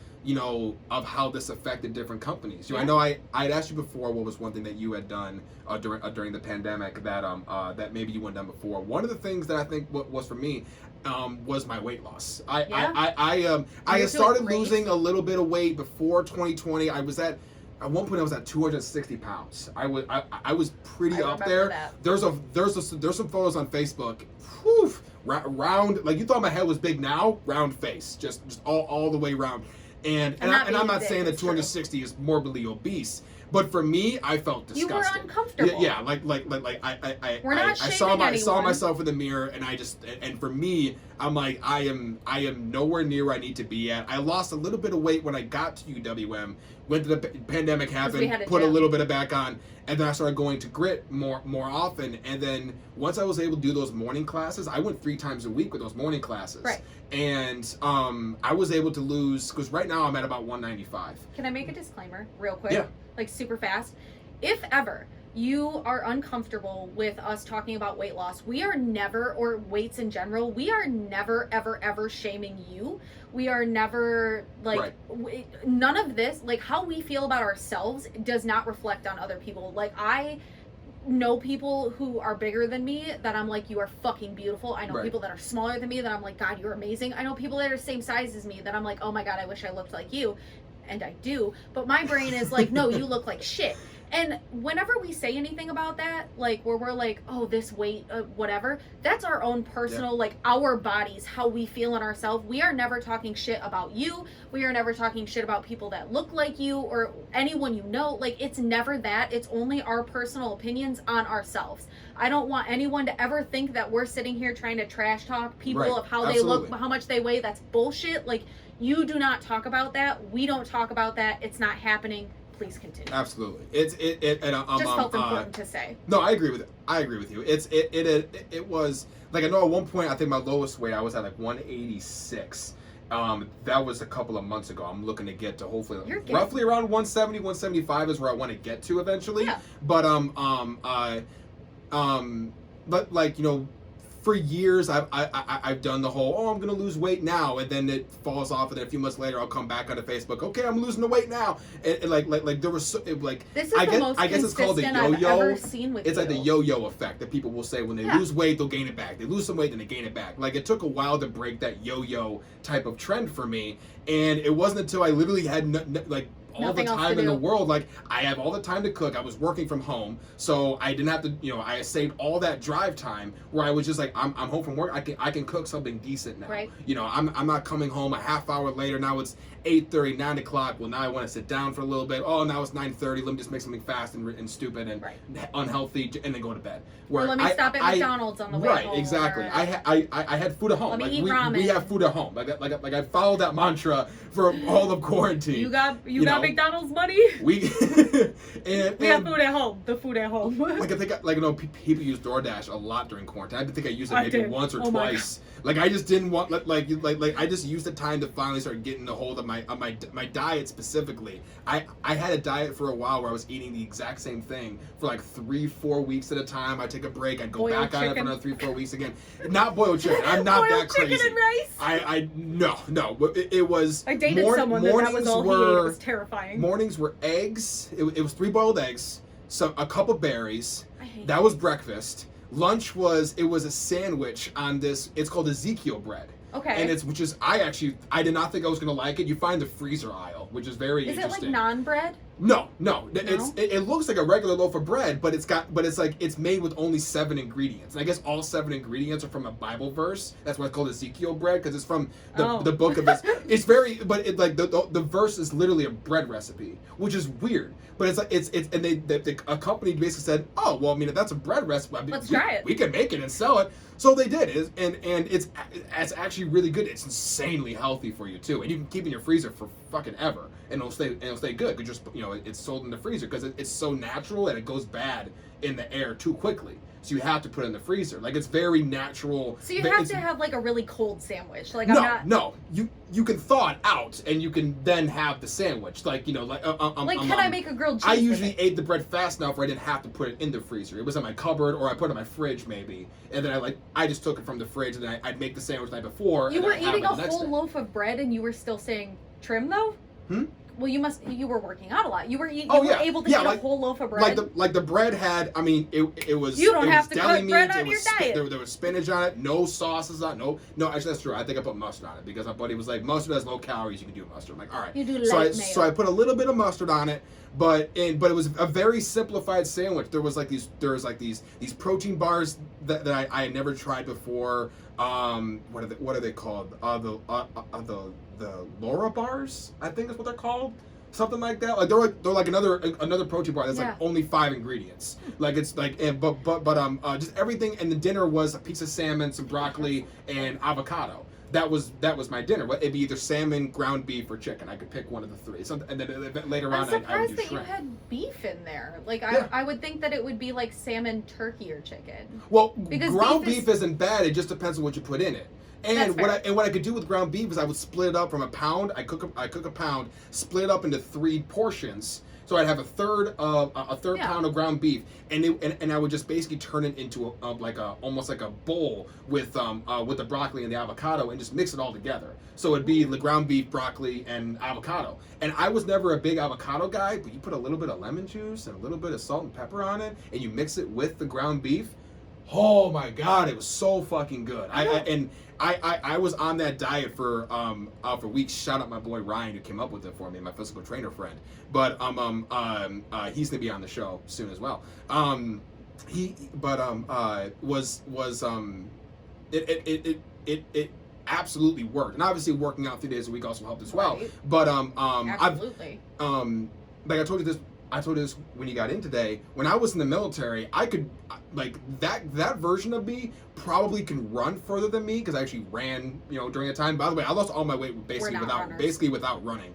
this affected different companies. I know I'd asked you before what was one thing that you had done during the pandemic that maybe you hadn't done before. One of the things that I think was for me was my weight loss. I had started losing a little bit of weight before 2020. At one point I was at 260 pounds. I was pretty up there. That. There's some photos on Facebook. Whew, round, like you thought my head was big now, round face, just all the way round. And I'm not saying that 260 is morbidly obese, but for me, I felt disgusting. You were uncomfortable. Yeah, I saw myself in the mirror, and for me, I'm like, I am nowhere near where I need to be at. I lost a little bit of weight when I got to UWM. When the pandemic happened, put a little bit of back on, and then I started going to Grit more often. And then once I was able to do those morning classes, I went 3 times a week with those morning classes. Right. And I was able to lose, because right now I'm at about 195. Can I make a disclaimer real quick? Yeah. Like super fast. If ever you are uncomfortable with us talking about weight loss, we are never, or weights in general, we are never, ever, ever shaming you. We are never, like, none of this, like, how we feel about ourselves does not reflect on other people. Like, I know people who are bigger than me that I'm like, you are fucking beautiful. I know people that are smaller than me that I'm like, God, you're amazing. I know people that are the same size as me that I'm like, oh my God, I wish I looked like you. And I do, but my brain is like, no, you look like shit. And whenever we say anything about that, like where we're like, oh, this weight, whatever, that's our own personal, like our bodies, how we feel in ourselves. We are never talking shit about you. We are never talking shit about people that look like you or anyone you know. Like, it's never that. It's only our personal opinions on ourselves. I don't want anyone to ever think that we're sitting here trying to trash talk people of how they look, how much they weigh. That's bullshit. Like, you do not talk about that. We don't talk about that. It's not happening. Please continue. Absolutely. Just felt important to say. No, I agree with it. I agree with you. It was like, I know at one point I think my lowest weight I was at like 186, That was a couple of months ago. I'm looking to get to hopefully roughly around 170, 175 is where I want to get to eventually. Yeah. But but like, you know, for years I've done the whole, I'm gonna lose weight now, and then it falls off, and then a few months later I'll come back onto Facebook, okay, I'm losing the weight now, and like there was so, like, this is I guess it's called the yo-yo. It's like the yo-yo effect that people will say when they lose weight, they'll gain it back. They lose some weight, then they gain it back. Like, it took a while to break that yo-yo type of trend for me, and it wasn't until I literally had all the time in the world. Like, I have all the time to cook. I was working from home, so I didn't have to, you know, I saved all that drive time where I was just like, I'm home from work. I can cook something decent now. Right. You know, I'm not coming home a half hour later. Now it's 8:30, 9 o'clock. Well, now I want to sit down for a little bit. Oh, now it's 9:30. Let me just make something fast and stupid and unhealthy, and then go to bed. Where let me stop at McDonald's on the way home. Right, exactly. I had food at home. Let me eat ramen. We have food at home. Like I followed that mantra for all of quarantine. You got McDonald's money? We have food at home. The food at home. Like, I think, like, you know, people use DoorDash a lot during quarantine. I think I used it maybe once or twice. Like, I just didn't want, like I just used the time to finally start getting a hold of my diet specifically. I had a diet for a while where I was eating the exact same thing for like 3-4 weeks at a time. I'd take a break, I'd go back on it for another 3-4 weeks again. Not boiled chicken. I'm not that crazy. Boiled chicken and rice? No. It was. I dated someone that was all he ate. It was terrifying. Mornings were eggs. It was 3 boiled eggs, a cup of berries. That was breakfast. Lunch was a sandwich on this. It's called Ezekiel bread. Okay. And I did not think I was gonna like it. You find the freezer aisle, which is very interesting. Is it like naan bread? No. It looks like a regular loaf of bread, but it's made with only 7 ingredients. And I guess all 7 ingredients are from a Bible verse. That's why it's called Ezekiel bread, because it's from the book of it. It's very, but it like the verse is literally a bread recipe, which is weird. But it's like it's and a company basically said, oh well, I mean, if that's a bread recipe, let's try it. We can make it and sell it. So they did, and it's actually really good. It's insanely healthy for you too, and you can keep it in your freezer for fucking ever, and it'll stay good. Because just, you know, it's sold in the freezer because it's so natural and it goes bad in the air too quickly. So you have to put it in the freezer. Like, it's very natural. So you have to have like a really cold sandwich. Like, no. You can thaw it out and you can then have the sandwich. Like, you know, can I make a grilled cheese? I usually ate the bread fast enough where I didn't have to put it in the freezer. It was in my cupboard, or I put it in my fridge maybe, and then I just took it from the fridge, and then I'd make the sandwich the night before. You were eating a whole loaf of bread and you were still saying trim though? Well, you were working out a lot. You were able to eat a whole loaf of bread. Like the bread had, I mean, it was. You don't have to deli put meat, bread on your diet. There was spinach on it, no sauces on it. No, actually that's true. I think I put mustard on it because my buddy was like, mustard has low calories. You can do mustard. I'm like, all right. You do mayo. So I put a little bit of mustard on it, but it was a very simplified sandwich. There was these protein bars that I had never tried before. What are they called? The Laura bars, I think is what they're called. Something like that. Like they're like another protein bar that's like only 5 ingredients. Like, it's like, just everything. And the dinner was a piece of salmon, some broccoli, and avocado. That was my dinner. It'd be either salmon, ground beef, or chicken. I could pick one of the 3. And then later on, I would do shrimp. I'm surprised that you had beef in there. Like, I would think that it would be like salmon, turkey, or chicken. Well, because ground beef isn't bad. It just depends on what you put in it. And what I could do with ground beef is I would split it up from a pound. I cook a pound, split it up into 3 portions. So I'd have a third pound of ground beef, and I would just basically turn it into almost like a bowl with the broccoli and the avocado, and just mix it all together. So it'd be the ground beef, broccoli, and avocado. And I was never a big avocado guy, but you put a little bit of lemon juice and a little bit of salt and pepper on it, and you mix it with the ground beef. Oh my God, it was so fucking good. I was on that diet for weeks. Shout out my boy Ryan, who came up with it for me, my physical trainer friend. But he's gonna be on the show soon as well. It absolutely worked, and obviously working out 3 days a week also helped as well. Right. But absolutely. Like I told you this when you got in today. When I was in the military, I could, like, that version of me probably can run further than me, because I actually ran, you know, during a time. By the way, I lost all my weight basically without running.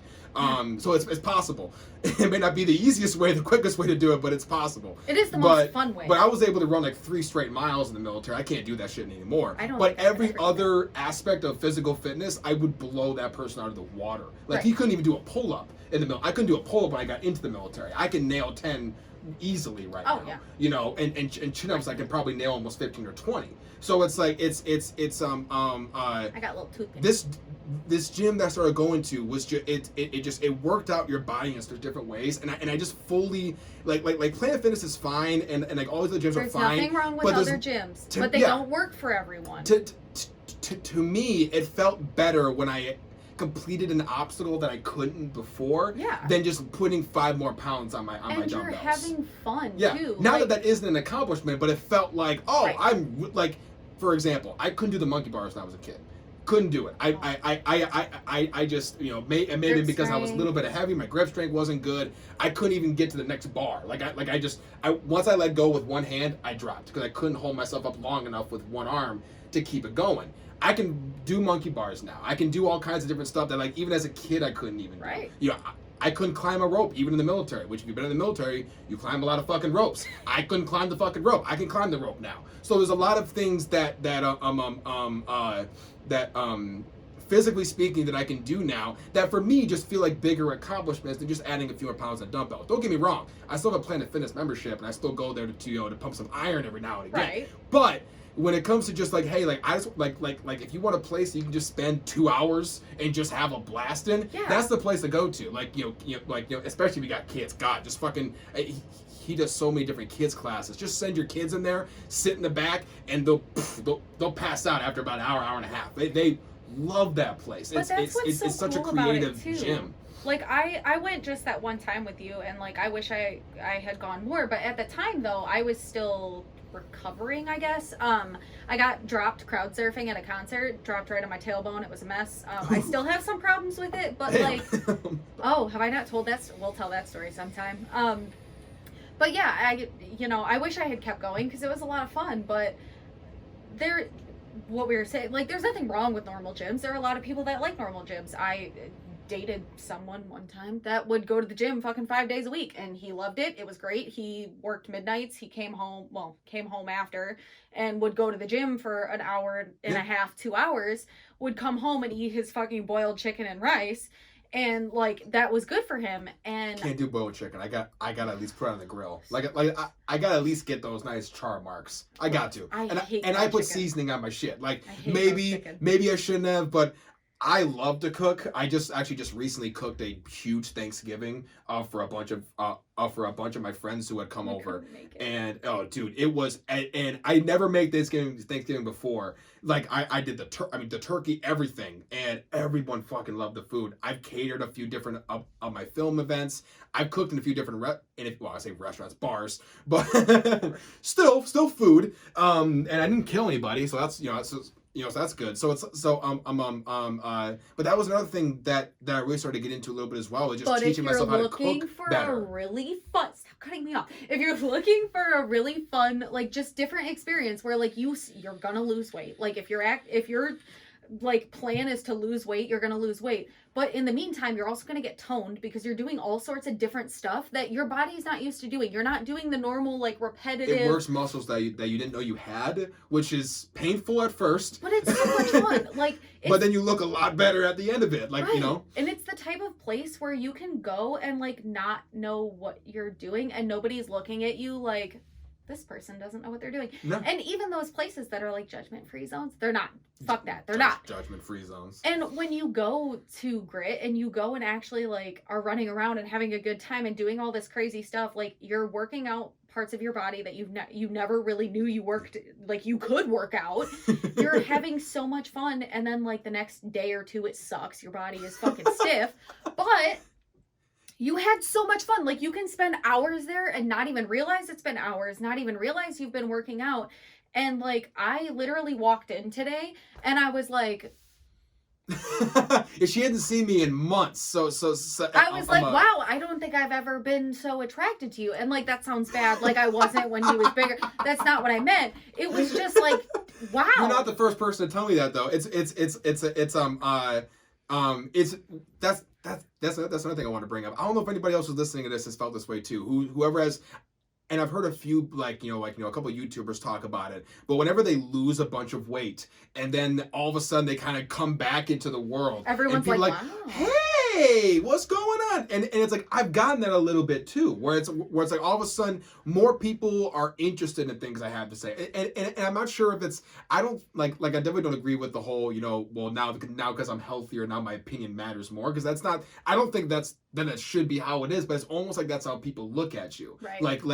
So it's possible. It may not be the easiest way, the quickest way to do it, but it's possible. It is the most fun way. But I was able to run like 3 straight miles in the military. I can't do that shit anymore. I don't. But every other aspect of physical fitness, I would blow that person out of the water. Like he couldn't even do a pull-up in the military. I couldn't do a pull-up when I got into the military. I can nail 10 easily now. Yeah. You know, and chin-ups I can probably nail almost 15 or 20. So it's like I got a little toothpick. This gym that I started going to was just it worked out your body in such different ways, and I just fully like Planet Fitness is fine, and like all the gyms are fine. There's nothing wrong with other gyms, but they don't work for everyone. To me, it felt better when I completed an obstacle that I couldn't before, than just putting 5 more pounds on my dumbbells. And you're having fun too. Now that isn't an accomplishment, but it felt like I'm like, for example, I couldn't do the monkey bars when I was a kid. Couldn't do it. I just, you know, maybe because I was a little bit heavy, my grip strength wasn't good. I couldn't even get to the next bar. Once I let go with one hand, I dropped because I couldn't hold myself up long enough with one arm to keep it going. I can do monkey bars now. I can do all kinds of different stuff that, like, even as a kid, I couldn't even do. You know, I couldn't climb a rope, even in the military, which if you've been in the military, you climb a lot of fucking ropes. I couldn't climb the fucking rope. I can climb the rope now. So there's a lot of things that physically speaking that I can do now that for me just feel like bigger accomplishments than just adding a few more pounds on dumbbells. Don't get me wrong. I still have a Planet Fitness membership and I still go there to pump some iron every now and again. But when it comes to just like, hey, like I just like if you want a place you can just spend 2 hours and just have a blast in, that's the place to go to. Like you know, especially if you got kids. God, just fucking. He does so many different kids classes. Just send your kids in there, sit in the back, and they'll pass out after about an hour and a half. They love that place. But It's such a creative gym. Like I went just that one time with you, and like I wish I had gone more. But at the time though, I was still recovering, I guess. I got dropped crowd surfing at a concert, dropped right on my tailbone. It was a mess. I still have some problems with it, but like, have I not told that? We'll tell that story sometime. But yeah, I wish I had kept going because it was a lot of fun. But what we were saying, like, there's nothing wrong with normal gyms. There are a lot of people that like normal gyms. I dated someone one time that would go to the gym fucking 5 days a week, and he loved it. It was great. He worked midnights. He came home after and would go to the gym for an hour and a half, 2 hours, would come home and eat his fucking boiled chicken and rice. And like that was good for him. And can't do boiled chicken. I got to at least put it on the grill. I got to at least get those nice char marks. I got to. I put seasoning on my shit. Like maybe I shouldn't have, but I love to cook. I just recently cooked a huge Thanksgiving for a bunch of my friends who had come over. And oh dude, it was, and I never made Thanksgiving before. Like I did the turkey, everything, and everyone fucking loved the food. I've catered a few different of my film events. I've cooked in a few different I say restaurants, bars, but still food. And I didn't kill anybody, so that's so that's good. So but that was another thing that I really started to get into a little bit as well. Is just teaching myself how to cook better. If you're looking for a really fun, stop cutting me off. If you're looking for a really fun, like just different experience where like you're gonna lose weight. Like if your like plan is to lose weight, you're gonna lose weight. But in the meantime, you're also gonna get toned because you're doing all sorts of different stuff that your body's not used to doing. You're not doing the normal like repetitive. It works muscles that you didn't know you had, which is painful at first. But it's so much fun. Like, but then you look a lot better at the end of it. Like you know. And it's the type of place where you can go and like not know what you're doing, and nobody's looking at you like, this person doesn't know what they're doing. No. And even those places that are like judgment-free zones, they're not. Fuck that. They're not. Judgment-free zones. And when you go to Grit and you go and actually like are running around and having a good time and doing all this crazy stuff, like you're working out parts of your body that you never really knew you could work out. You're having so much fun, and then like the next day or two it sucks. Your body is fucking stiff. But you had so much fun. Like you can spend hours there and not even realize it's been hours, not even realize you've been working out. And like I literally walked in today and I was like, she hadn't seen me in months, so I was like, wow, I don't think I've ever been so attracted to you. And like that sounds bad, like I wasn't when he was bigger. That's not what I meant. It was just like, wow. You're not the first person to tell me that though. that's another thing I want to bring up. I don't know if anybody else who's listening to this has felt this way too. Whoever has, and I've heard a few a couple of YouTubers talk about it. But whenever they lose a bunch of weight, and then all of a sudden they kind of come back into the world, everyone's and like, wow. Hey, what's going on? And it's like I've gotten that a little bit too, where it's like all of a sudden more people are interested in things I have to say, and I'm not sure if it's I definitely don't agree with the whole well now because I'm healthier now my opinion matters more, because that's not, I don't think that should be how it is, but it's almost like that's how people look at you, right? Or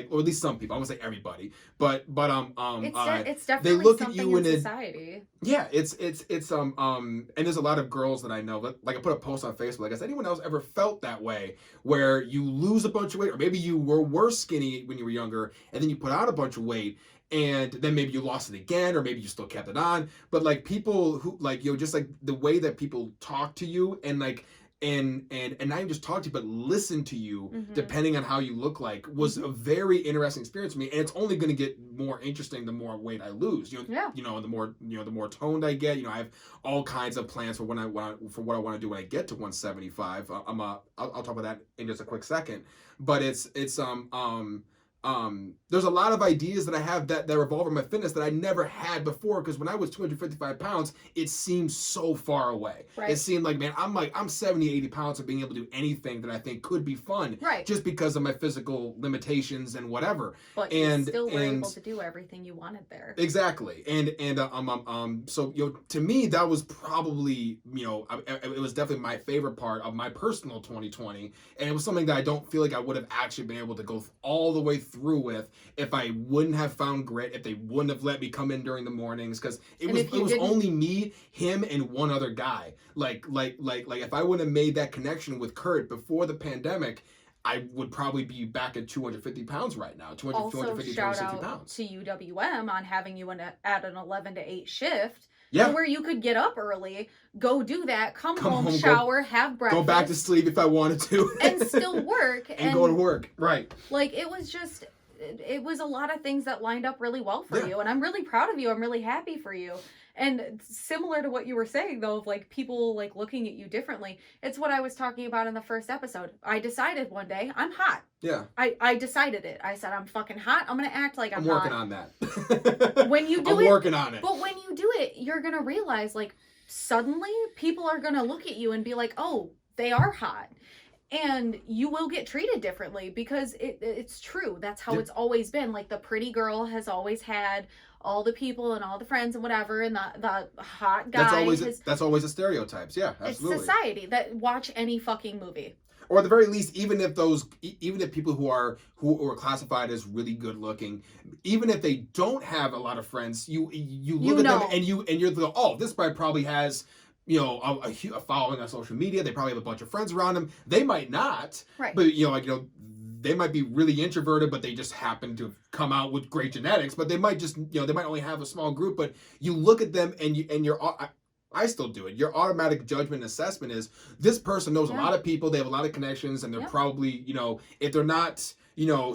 at least some people. I won't say everybody, but it's definitely they look something at you in society. Yeah, it's and there's a lot of girls that I know, like I put a post on Facebook, like, has anyone else ever felt that way, where you lose a bunch of weight, or maybe you were skinny when you were younger, and then you put on a bunch of weight, and then maybe you lost it again, or maybe you still kept it on, but like people who just like the way that people talk to you, and like and not even just talk to you but listen to you, depending on how you look like, was a very interesting experience for me, and it's only going to get more interesting the more weight I lose. The more toned I get. I have all kinds of plans for what I want to do when I get to 175. I'll talk about that in just a quick second, but it's there's a lot of ideas that I have that revolve around my fitness that I never had before, because when I was 255 pounds, it seemed so far away. Right. It seemed like, man, I'm 70, 80 pounds of being able to do anything that I think could be fun. Right. Just because of my physical limitations and whatever. But you still were able to do everything you wanted there. Exactly. So to me that was probably it was definitely my favorite part of my personal 2020, and it was something that I don't feel like I would have actually been able to go all the way through with if I wouldn't have found Grit, if they wouldn't have let me come in during the mornings, because it was only me, him, and one other guy. Like if I wouldn't have made that connection with Kurt before the pandemic, I would probably be back at 250 pounds right now. 250, shout 260 out pounds. To UWM on having you at an 11 to 8 shift. Yeah. Where you could get up early, go do that, come home, shower, have breakfast. Go back to sleep if I wanted to. And still work. and go to work. Right. Like, it was a lot of things that lined up really well for you. And I'm really proud of you. I'm really happy for you. And similar to what you were saying, though, of like people like looking at you differently, it's what I was talking about in the first episode. I decided one day I'm hot. Yeah. I decided it. I said, I'm fucking hot. I'm going to act like I'm hot. working on that. When you do I'm working on it. But when you do it, you're going to realize, like, suddenly people are going to look at you and be like, oh, they are hot. And you will get treated differently, because it's true. That's how it's always been. Like, the pretty girl has always had all the people and all the friends and whatever, and the hot guy. That's always the stereotypes. Yeah, absolutely. It's society that watch any fucking movie. Or at the very least, even if people who are classified as really good looking, even if they don't have a lot of friends, you look at them and you're like, oh, this guy probably has a following on social media. They probably have a bunch of friends around them. They might not, right? But they might be really introverted, but they just happen to come out with great genetics. But they might just they might only have a small group. But you look at them and you're. I still do it. Your automatic judgment assessment is, this person knows a lot of people. They have a lot of connections, and they're probably, if they're not,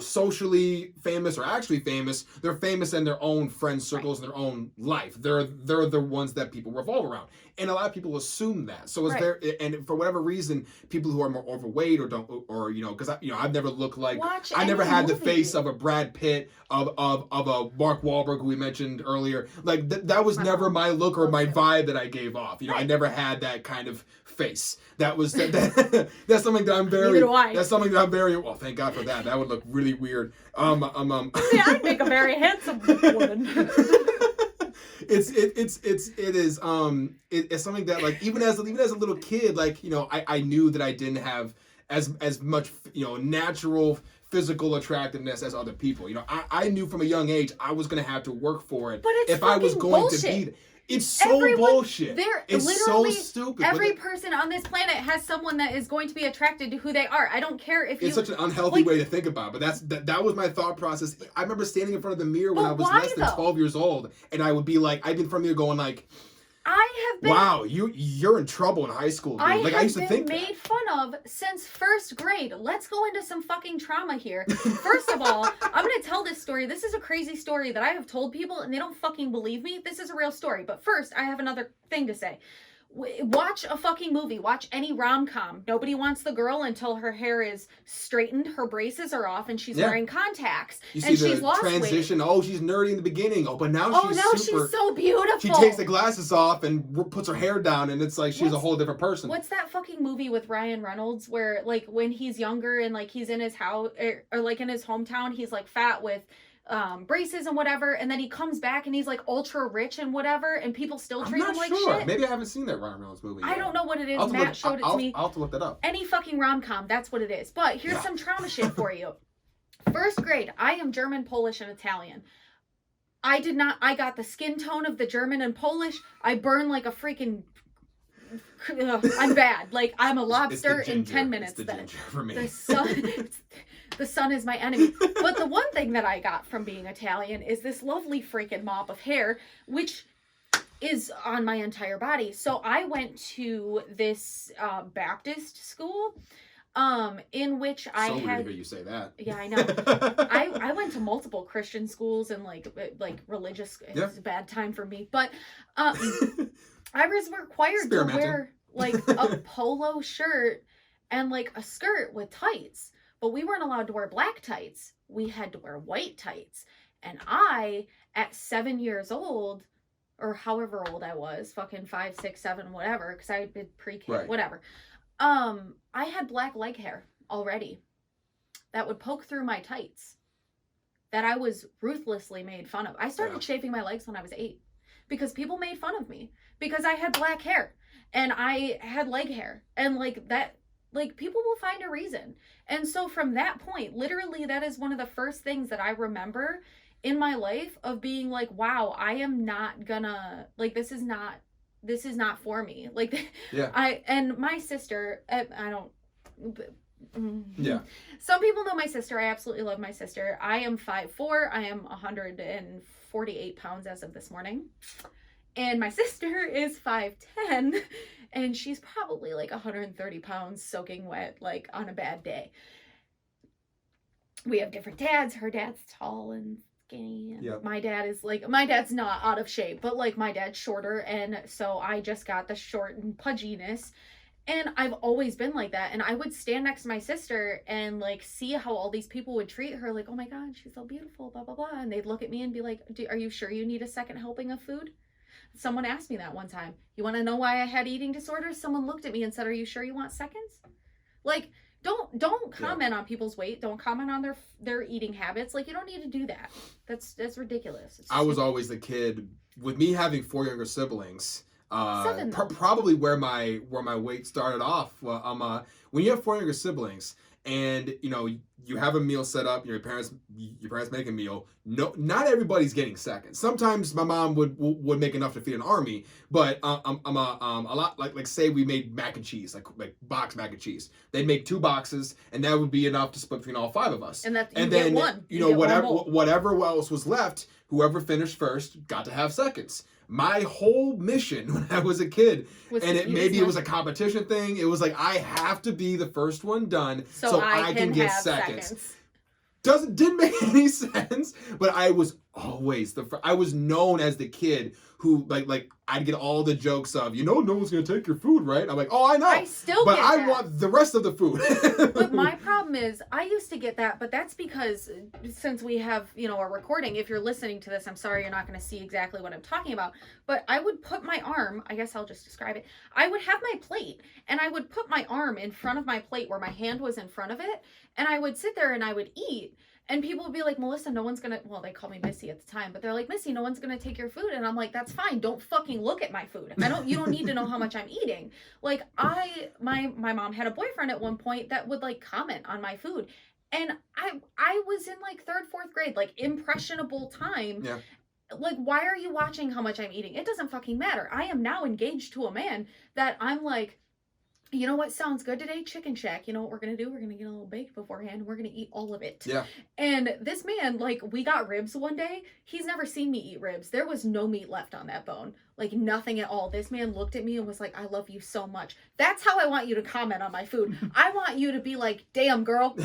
socially famous or actually famous, they're famous in their own friend circles, in their own life. They're the ones that people revolve around. And a lot of people assume that. So is there, and for whatever reason, people who are more overweight or don't, or because I've never looked like, I never had the face of a Brad Pitt, of a Mark Wahlberg, who we mentioned earlier. Like that was never my look or my vibe that I gave off. I never had that kind of face. That was that's something that I'm very. That's something that I'm very. Well, thank God for that. That would look really weird. Yeah, I'd make a very handsome woman. It's something that, like, even as a little kid, like, I knew that I didn't have as much natural physical attractiveness as other people. I knew from a young age I was gonna have to work for it, but it's if I was going to be. It's so bullshit. It's so stupid. Every person on this planet has someone that is going to be attracted to who they are. I don't care if it's such an unhealthy way to think about it, but that was my thought process. I remember standing in front of the mirror when I was less than 12 years old, and I would be like, I'd be in front of the mirror going like, I have been. Wow, you're in trouble in high school, dude. I used to think made fun of since first grade. Let's go into some fucking trauma here. First of all, I'm gonna tell this story. This is a crazy story that I have told people, and they don't fucking believe me. This is a real story. But first, I have another thing to say. Watch a fucking movie. Watch any rom-com. Nobody wants the girl until her hair is straightened, her braces are off, and she's wearing contacts. You and see she's the lost transition. weight. Oh, she's nerdy in the beginning. Oh, but now she's she's so beautiful. She takes the glasses off and puts her hair down, and it's like she's a whole different person. What's that fucking movie with Ryan Reynolds where, like, when he's younger and, like, he's in his house, or like, in his hometown, he's, like, fat with braces and whatever, and then he comes back and he's like ultra rich and whatever, and people still treat him like shit. Maybe I haven't seen that Ryan Reynolds movie yet. I don't know what it is. Matt showed it to me. I'll have to look that up. Any fucking rom-com, that's what it is. But here's some trauma shit for you. First grade, I am German, Polish, and Italian. I got the skin tone of the German and Polish. I burn like a freaking... I'm bad. Like, I'm a lobster in 10 minutes. It's the ginger for me. The sun is my enemy. But the one thing that I got from being Italian is this lovely freaking mop of hair, which is on my entire body. So I went to this Baptist school, in which I had... So weird to hear you say that. Yeah, I know. I went to multiple Christian schools and like religious. It was a bad time for me, but I was required to wear like a polo shirt and like a skirt with tights. But we weren't allowed to wear black tights. We had to wear white tights. And I, at 7 years old, or however old I was, fucking 5, 6, 7, whatever, because I did pre-K, whatever. I had black leg hair already that would poke through my tights that I was ruthlessly made fun of. I started shaving my legs when I was 8 because people made fun of me because I had black hair and I had leg hair and like that. Like, people will find a reason. And so from that point, literally, that is one of the first things that I remember in my life of being like, wow, I am not gonna, like, this is not for me. Like, and my sister, some people know my sister. I absolutely love my sister. I am 5'4". I am 148 pounds as of this morning. And my sister is 5'10", and she's probably like 130 pounds soaking wet, like on a bad day. We have different dads. Her dad's tall and skinny. And my dad's not out of shape, but like my dad's shorter. And so I just got the short and pudginess. And I've always been like that. And I would stand next to my sister and like see how all these people would treat her. Like, oh my God, she's so beautiful, blah, blah, blah. And they'd look at me and be like, are you sure you need a second helping of food? Someone asked me that one time. You want to know why I had eating disorders? Someone looked at me and said, are you sure you want seconds? Like, don't comment on people's weight. Don't comment on their eating habits. Like, you don't need to do that. That's ridiculous. I was always the kid, with me having 4 younger siblings, probably where my weight started off. When you have 4 younger siblings and, you know, you have a meal set up, your parents make a meal. No, not everybody's getting seconds. Sometimes my mom would make enough to feed an army, but a lot like say we made mac and cheese, like box mac and cheese. They'd make 2 boxes, and that would be enough to split between all 5 of us. And then one. You know, whatever else was left, whoever finished first got to have seconds. My whole mission when I was a kid, it was a competition thing. It was like, I have to be the first one done so I can get seconds. Didn't make any sense, but I was always I was known as the kid who like I'd get all the jokes of, no one's gonna take your food, right? I'm like, oh, I know. I want the rest of the food. But my problem is, I used to get that, but that's because since we have, a recording, if you're listening to this, I'm sorry you're not going to see exactly what I'm talking about, but I would put my arm, I guess I'll just describe it. I would have my plate, and I would put my arm in front of my plate where my hand was in front of it, and I would sit there and I would eat. And people would be like, Melissa, no one's gonna, well, they called me Missy at the time, but they're like, Missy, no one's gonna take your food. And I'm like, that's fine. Don't fucking look at my food. You don't need to know how much I'm eating. Like, my mom had a boyfriend at one point that would like comment on my food. And I was in like 3rd, 4th grade, like impressionable time. Yeah. Like, why are you watching how much I'm eating? It doesn't fucking matter. I am now engaged to a man that I'm like, you know what sounds good today? Chicken Shack. You know what we're going to do? We're going to get a little bake beforehand. We're going to eat all of it. Yeah. And this man, like, we got ribs one day. He's never seen me eat ribs. There was no meat left on that bone. Like, nothing at all. This man looked at me and was like, I love you so much. That's how I want you to comment on my food. I want you to be like, damn, girl.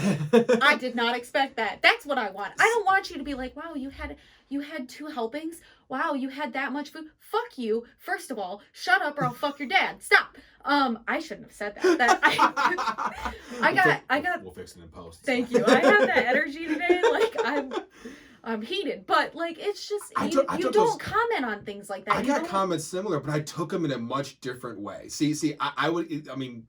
I did not expect that. That's what I want. I don't want you to be like, wow, you had 2 helpings. wow, you had that much food. Fuck you. First of all, shut up or I'll fuck your dad. Stop. I shouldn't have said that. I got. We'll fix it in post. Thank you. I have that energy today. Like I'm heated, but like it's just you don't comment on things like that. I got comments similar, but I took them in a much different way. See, I would. I mean,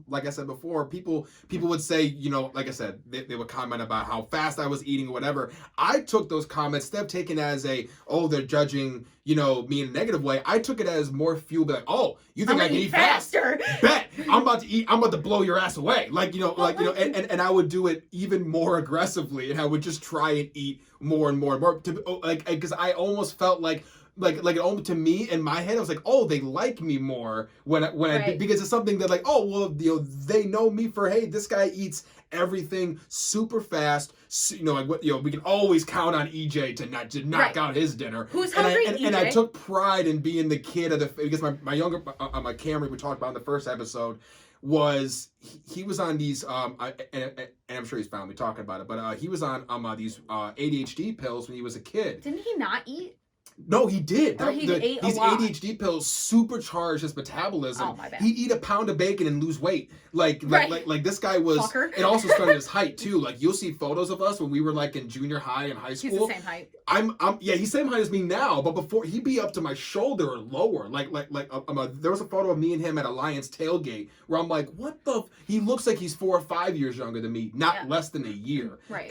like I said before, people would say, you know, like I said, they would comment about how fast I was eating or whatever. I took those comments, instead of taking it as they're judging, you know, me in a negative way. I took it as more fuel, like, oh, you think I can eat faster? Bet I'm about to eat. I'm about to blow your ass away. Like, you know, and I would do it even more aggressively, and I would just try and eat more and more and more, because I almost felt like to me in my head I was like, oh, they like me more when I because it's something that like, oh well, you know, they know me for, hey, this guy eats everything super fast, you know, like what, you know, we can always count on EJ to knock out his dinner. Who's hungry? And I took pride in being the kid of the, because my younger Cameron, we talked about in the first episode, was he was on these and I'm sure he's found me talking about it, but he was on these ADHD pills when he was a kid. Didn't he not eat? No, he did. These ADHD pills supercharge his metabolism. Oh, my bad. He'd eat a pound of bacon and lose weight. Like this guy was. Fucker. It also started his height too. Like you'll see photos of us when we were like in junior high and high school. He's the same height. He's the same height as me now, but before he'd be up to my shoulder or lower. There was a photo of me and him at Alliance tailgate where I'm like, what the? He looks like he's 4 or 5 years younger than me, not less than a year. Right.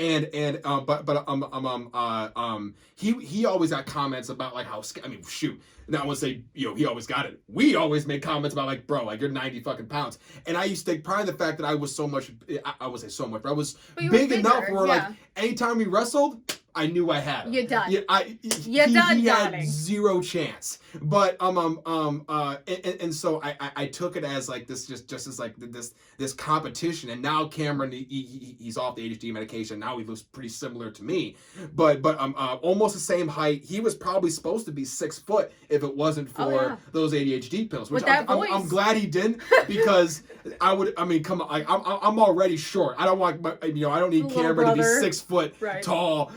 He always got comments about like how, I mean, shoot. Now I would say, you know, he always got it. We always made comments about like, bro, like you're 90 fucking pounds. And I used to take pride in the fact that I was so much, I would say so much, but I was big enough where like anytime we wrestled, I knew I had him. You're done. He had zero chance. But and so I took it as like this just as like this competition. And now Cameron he's off the ADHD medication. Now he looks pretty similar to me, but almost the same height. He was probably supposed to be 6 foot if it wasn't for those ADHD pills. Which I'm glad he didn't, because I mean, come on, I'm already short. I don't want I don't need Cameron to be 6 foot tall.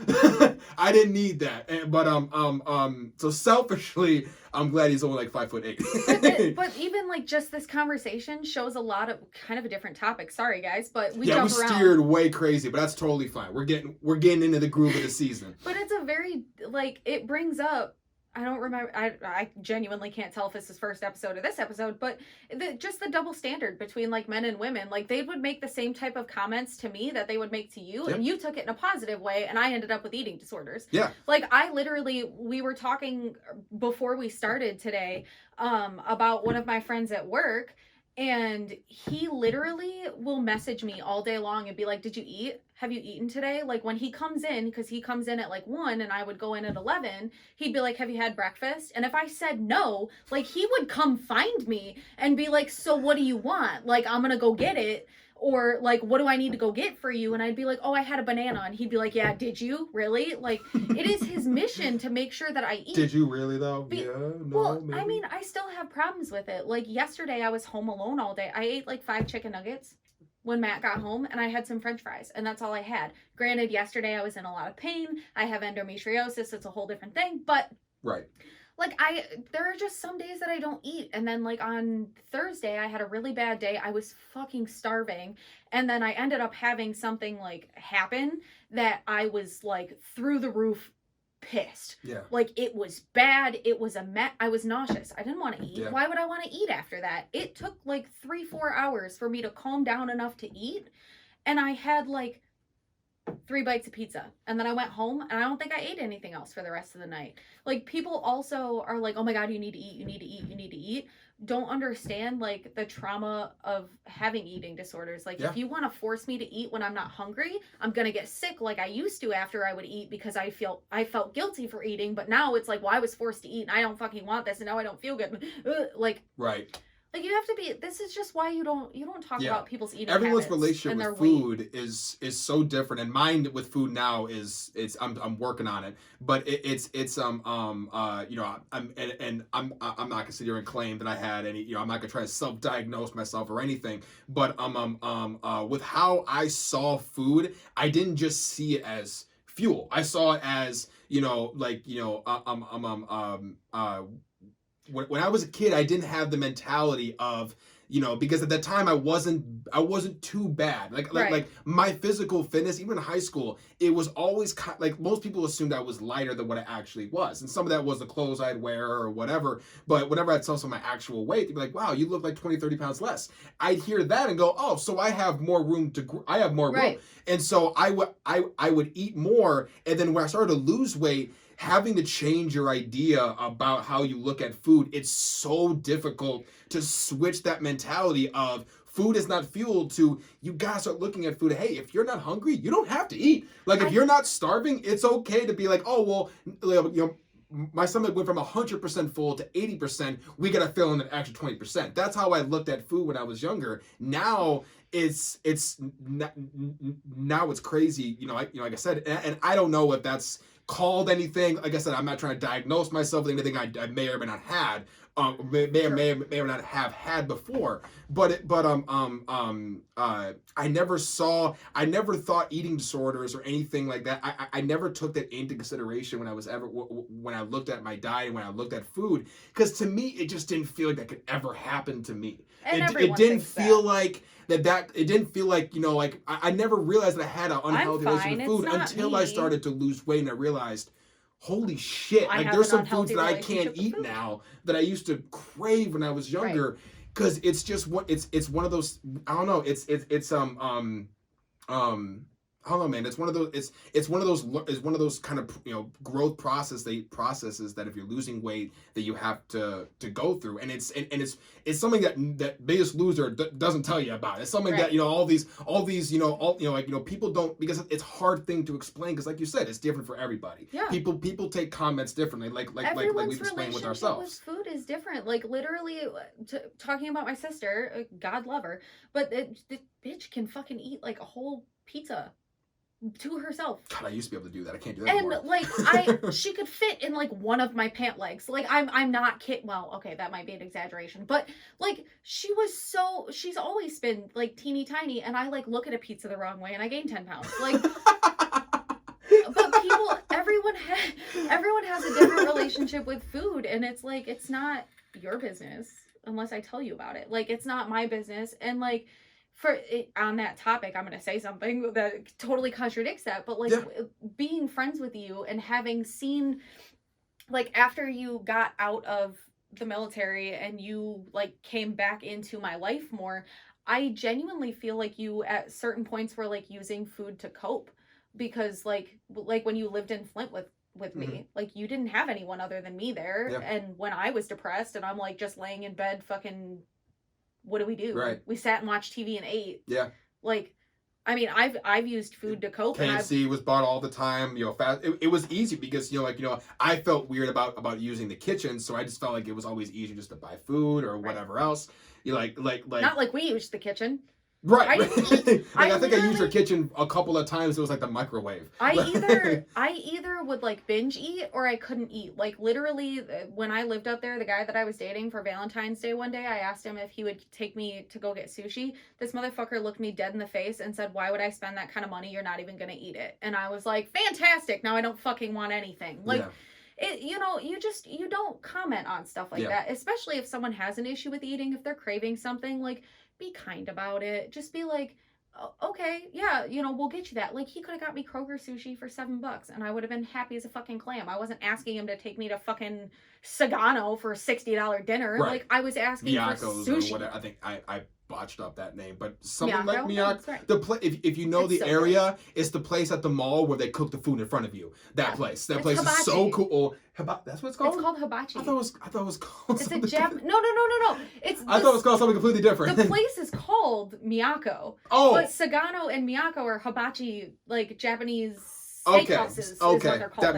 I didn't need that, so selfishly, I'm glad he's only like 5'8". But even like just this conversation shows a lot of kind of a different topic. Sorry guys, but we jump around. Steered way crazy, but that's totally fine. We're getting into the groove of the season. But it's a very like it brings up. I don't remember. I genuinely can't tell if it's his first episode or this episode, but just the double standard between like men and women. Like they would make the same type of comments to me that they would make to you, and you took it in a positive way, and I ended up with eating disorders. Yeah. Like we were talking before we started today, about one of my friends at work. And he literally will message me all day long and be like, did you eat? Have you eaten today? Like when he comes in, because he comes in at like 1 and I would go in at 11, he'd be like, have you had breakfast? And if I said no, like he would come find me and be like, so what do you want? Like, I'm going to go get it. Or like, what do I need to go get for you? And I'd be like, oh, I had a banana. And he'd be like, yeah, did you? Really? Like, it is his mission to make sure that I eat. Did you really though? Well, maybe. I mean, I still have problems with it. Like yesterday I was home alone all day. I ate like 5 chicken nuggets when Matt got home, and I had some French fries, and that's all I had. Granted, yesterday I was in a lot of pain. I have endometriosis. It's a whole different thing, but right. Like there are just some days that I don't eat. And then like on Thursday, I had a really bad day. I was fucking starving. And then I ended up having something like happen that I was like through the roof pissed. Yeah. Like it was bad. It was I was nauseous. I didn't want to eat. Yeah. Why would I want to eat after that? It took like 3-4 hours for me to calm down enough to eat. And I had like 3 bites of pizza, and then I went home, and I don't think I ate anything else for the rest of the night. Like people also are like, oh my god, you need to eat, you need to eat, you need to eat. Don't understand like the trauma of having eating disorders. Like if you want to force me to eat when I'm not hungry, I'm gonna get sick like I used to after I would eat, because I felt guilty for eating. But now it's like, well, I was forced to eat and I don't fucking want this, and now I don't feel good. Like right. Like you have to be. This is just why you don't talk about people's eating. Everyone's habits relationship and with food is so different, and mine with food now is I'm working on it, but it's I'm not gonna sit here and claim that I had any, I'm not gonna try to self-diagnose myself or anything, but with how I saw food, I didn't just see it as fuel. I saw it as, when I was a kid, I didn't have the mentality of, because at that time I wasn't too bad. Like my physical fitness, even in high school, it was always like most people assumed I was lighter than what I actually was, and some of that was the clothes I'd wear or whatever. But whenever I'd tell someone my actual weight, they'd be like, "Wow, you look like 20, 30 pounds less." I'd hear that and go, "Oh, so I have more room to I have more room," and so I would eat more, and then when I started to lose weight, having to change your idea about how you look at food, it's so difficult to switch that mentality of food is not fuel to you gotta start looking at food. Hey, if you're not hungry, you don't have to eat. Like if you're not starving, it's okay to be like, oh, well, my stomach went from 100% full to 80%. We gotta fill in an extra 20%. That's how I looked at food when I was younger. Now now it's crazy. Like I said, and I don't know if that's called anything. Like I said, I'm not trying to diagnose myself with anything I may or may not had, may or not have had before. But I never thought eating disorders or anything like that. I never took that into consideration when I looked at my diet and when I looked at food, because to me it just didn't feel like that could ever happen to me. It didn't feel like that it didn't feel like, like I never realized that I had an unhealthy relationship with food until I started to lose weight and I realized, holy shit, like there's some foods that I can't eat now that I used to crave when I was younger, because it's just it's one of those, I don't know, I don't know, man. It's one of those kind of growth processes that if you're losing weight that you have to go through, and it's something that Biggest Loser doesn't tell you about. It's something that all these people don't, because it's a hard thing to explain, because like you said, it's different for everybody. Yeah. People take comments differently, like we've explained with ourselves. With food is different. Like literally, talking about my sister, God love her, but the bitch can fucking eat like a whole pizza to herself. God, I used to be able to do that. I can't do that anymore. And like she could fit in like one of my pant legs. Like I'm not kidding. Well, okay, that might be an exaggeration, but like she's always been like teeny tiny, and I like look at a pizza the wrong way and I gain 10 pounds. Like, but everyone has a different relationship with food, and it's like, it's not your business unless I tell you about it. Like, it's not my business. And like, on that topic, I'm going to say something that totally contradicts that, but like being friends with you and having seen, like, after you got out of the military and you like came back into my life more, I genuinely feel like you at certain points were like using food to cope, because like when you lived in Flint with me, like you didn't have anyone other than me there. And when I was depressed and I'm like just laying in bed fucking, what do we do? Right. We sat and watched TV and ate. Yeah. Like, I mean, I've used food to cope. KFC was bought all the time. Fast. It was easy because I felt weird about using the kitchen, so I just felt like it was always easier just to buy food or whatever else. Like not like we used the kitchen. Right. I think I used your kitchen a couple of times. It was like the microwave. I either would like binge eat or I couldn't eat. Like literally, when I lived up there, the guy that I was dating for Valentine's Day one day, I asked him if he would take me to go get sushi. This motherfucker looked me dead in the face and said, "Why would I spend that kind of money? You're not even gonna eat it." And I was like, "Fantastic! Now I don't fucking want anything." Like. Yeah. You don't comment on stuff like that, especially if someone has an issue with eating. If they're craving something, like, be kind about it. Just be like, okay, yeah, we'll get you that. Like, he could have got me Kroger sushi for $7 and I would have been happy as a fucking clam. I wasn't asking him to take me to fucking Sagano for a $60 dinner. Right. Like, I was asking Miyako's for sushi. Or whatever. I think I botched up that name, but something Miyako? like Miyako. Right. If you know it's the area, it's the place at the mall where they cook the food in front of you. That place hibachi. Is so cool. That's what it's called. It's called hibachi. I thought it was called. It's something a Jap. No. I thought it was called something completely different. The place is called Miyako. Oh, but Sagano and Miyako are hibachi, like Japanese steakhouses. Is what they're called,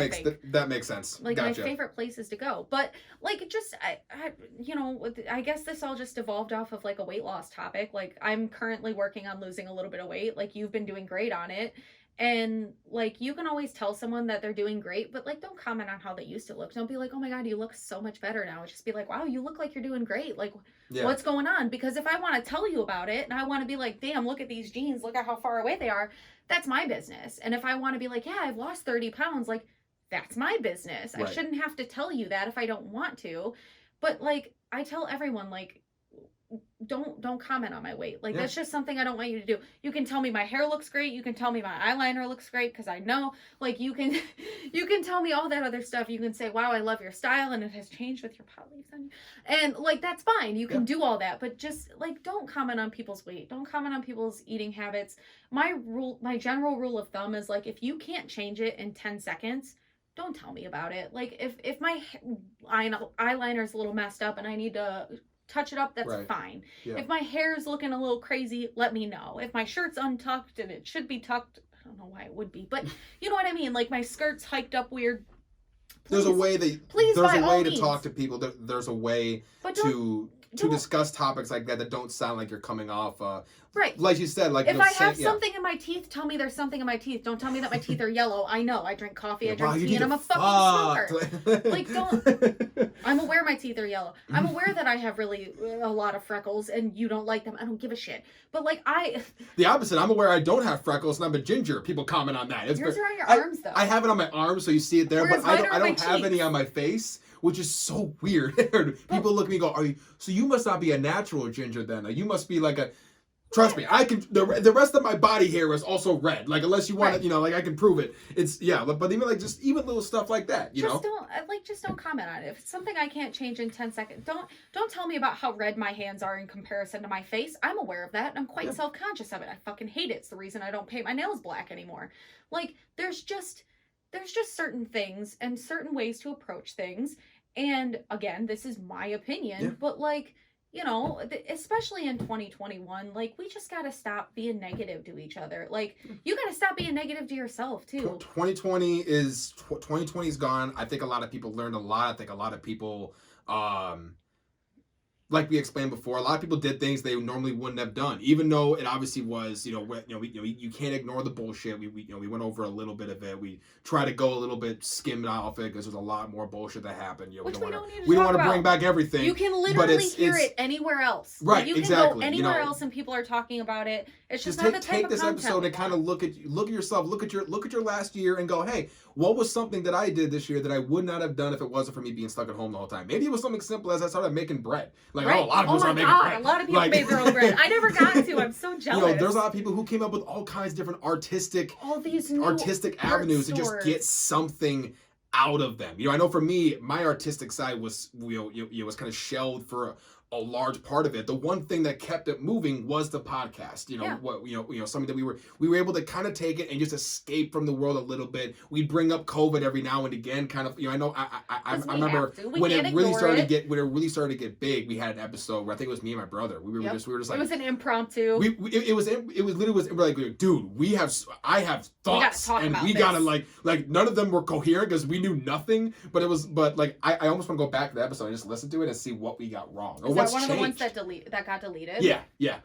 that makes sense. Like, gotcha. my favorite places to go. But like, just I guess this all just evolved off of like a weight loss topic. Like, I'm currently working on losing a little bit of weight. Like, you've been doing great on it. And like, you can always tell someone that they're doing great, but like, don't comment on how they used to look. Don't be like, "Oh my God, you look so much better now." Just be like, "Wow, you look like you're doing great." Like, what's going on? Because if I want to tell you about it and I want to be like, "Damn, look at these jeans, look at how far away they are," that's my business. And if I want to be like, yeah, I've lost 30 pounds, like, that's my business. Right. I shouldn't have to tell you that if I don't want to. But like, I tell everyone, like, don't comment on my weight. Like, that's just something I don't want you to do. You can tell me my hair looks great. You can tell me my eyeliner looks great, because I know. Like, you can tell me all that other stuff. You can say, wow, I love your style and it has changed with your pot leaves on you. And like, that's fine. You can do all that, but just like, don't comment on people's weight. Don't comment on people's eating habits. My general rule of thumb is like, if you can't change it in 10 seconds, don't tell me about it. Like, if my eyeliner's a little messed up and I need to touch it up, that's fine. Yeah. If my hair's looking a little crazy, let me know. If my shirt's untucked and it should be tucked, I don't know why it would be, but you know what I mean? Like, my skirt's hiked up weird. There's a way to talk to people. There's a way to discuss topics like that don't sound like you're coming off right. Like you said, like, if I have something in my teeth, tell me there's something in my teeth. Don't tell me that my teeth are yellow. I know. I drink coffee, I drink tea, and I'm a fucking smoker. Like, don't. I'm aware my teeth are yellow. I'm aware that I have really a lot of freckles and you don't like them. I don't give a shit. But like, the opposite. I'm aware I don't have freckles and I'm a ginger. People comment on that. Yours are on your arms though. I have it on my arms, so you see it there, but I don't have any on my face, which is so weird. People look at me and go, so you must not be a natural ginger then. Like, you must be like a, trust me, I can, the rest of my body hair is also red. Like, unless you want to, like, I can prove it. It's, but even like, even little stuff like that, you know? Just don't comment on it. If it's something I can't change in 10 seconds, don't tell me about how red my hands are in comparison to my face. I'm aware of that, and I'm quite self-conscious of it. I fucking hate it. It's the reason I don't paint my nails black anymore. Like, there's just certain things and certain ways to approach things. And again, this is my opinion, but like, you know, especially in 2021, like, we just got to stop being negative to each other. Like, you got to stop being negative to yourself too. 2020 is gone. I think a lot of people learned a lot. I think a lot of people, like we explained before, a lot of people did things they normally wouldn't have done, even though it obviously was, you can't ignore the bullshit. We went over a little bit of it. We try to go a little bit skimmed off it because there's a lot more bullshit that happened. We don't want to bring back everything. You can literally hear it anywhere else. Right, you can go anywhere else and people are talking about it. It's just not the type of content. Take this episode and kind of look at yourself, look at your last year and go, hey, what was something that I did this year that I would not have done if it wasn't for me being stuck at home the whole time? Maybe it was something simple as I started making bread. Like, a lot of people started making bread. A lot of people made their own bread. I never got to. I'm so jealous. There's a lot of people who came up with all kinds of different artistic avenues to just get something out of them. I know for me, my artistic side was was kind of shelved for a large part of it. The one thing that kept it moving was the podcast. Something that we were able to kind of take it and just escape from the world a little bit. We'd bring up COVID every now and again, kind of. I know I remember when it really started to get big. We had an episode where I think it was me and my brother. We were just like, it was an impromptu. It was literally we're like, dude, I have thoughts and we gotta like none of them were coherent because we knew nothing. But I almost want to go back to the episode and just listen to it and see what we got wrong. Is that one of the ones that got deleted? Yeah.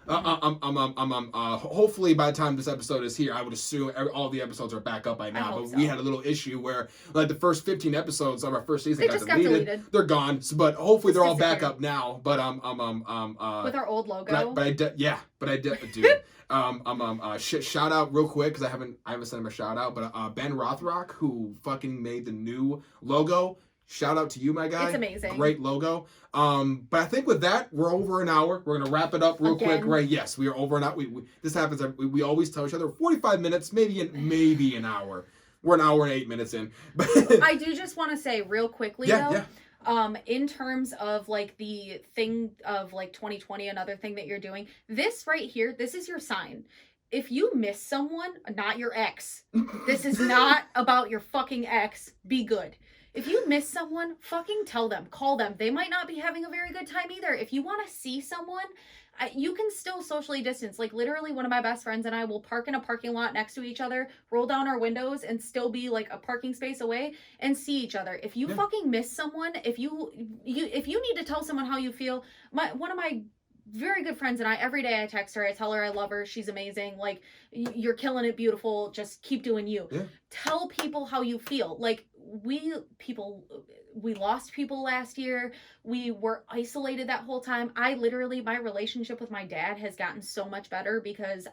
Hopefully by the time this episode is here, I would assume all the episodes are back up by now. But we had a little issue where like the first 15 episodes of our first season got deleted. They're gone, but hopefully they're all back up now. But with our old logo. Shout out real quick because I haven't sent him a shout out, but Ben Rothrock, who fucking made the new logo. Shout out to you, my guy. It's amazing. Great logo. But I think with that, we're over an hour. We're gonna wrap it up real quick, right? Yes, we are over an hour. This happens. We always tell each other 45 minutes, maybe an hour. We're an hour and 8 minutes in. I do just want to say real quickly in terms of like the thing of like 2020, another thing that you're doing, this right here, this is your sign. If you miss someone, not your ex, this is not about your fucking ex, be good. If you miss someone, fucking tell them, call them. They might not be having a very good time either. If you want to see someone, you can still socially distance. Like literally one of my best friends and I will park in a parking lot next to each other, roll down our windows and still be like a parking space away and see each other. If you fucking miss someone, if you need to tell someone how you feel, one of my very good friends and I, every day I text her, I tell her I love her, she's amazing, like you're killing it, beautiful, just keep doing you. Tell people how you feel. Like we lost people last year. We were isolated that whole time. My relationship with my dad has gotten so much better because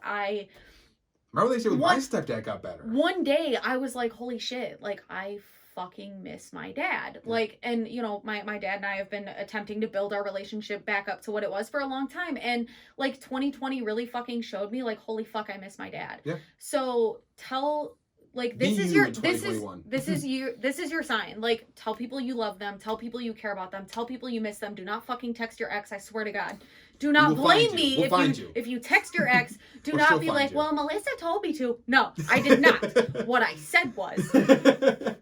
Remember they said when my stepdad got better. One day I was like, holy shit, like I fucking miss my dad. Like, and you know, my dad and I have been attempting to build our relationship back up to what it was for a long time. And like 2020 really fucking showed me like, holy fuck, I miss my dad. Yeah. So this is your sign. Like, tell people you love them, tell people you care about them, tell people you miss them. Do not fucking text your ex, I swear to God. Do not blame me if you text your ex. Do not be like, well, Melissa told me to. No, I did not. What I said was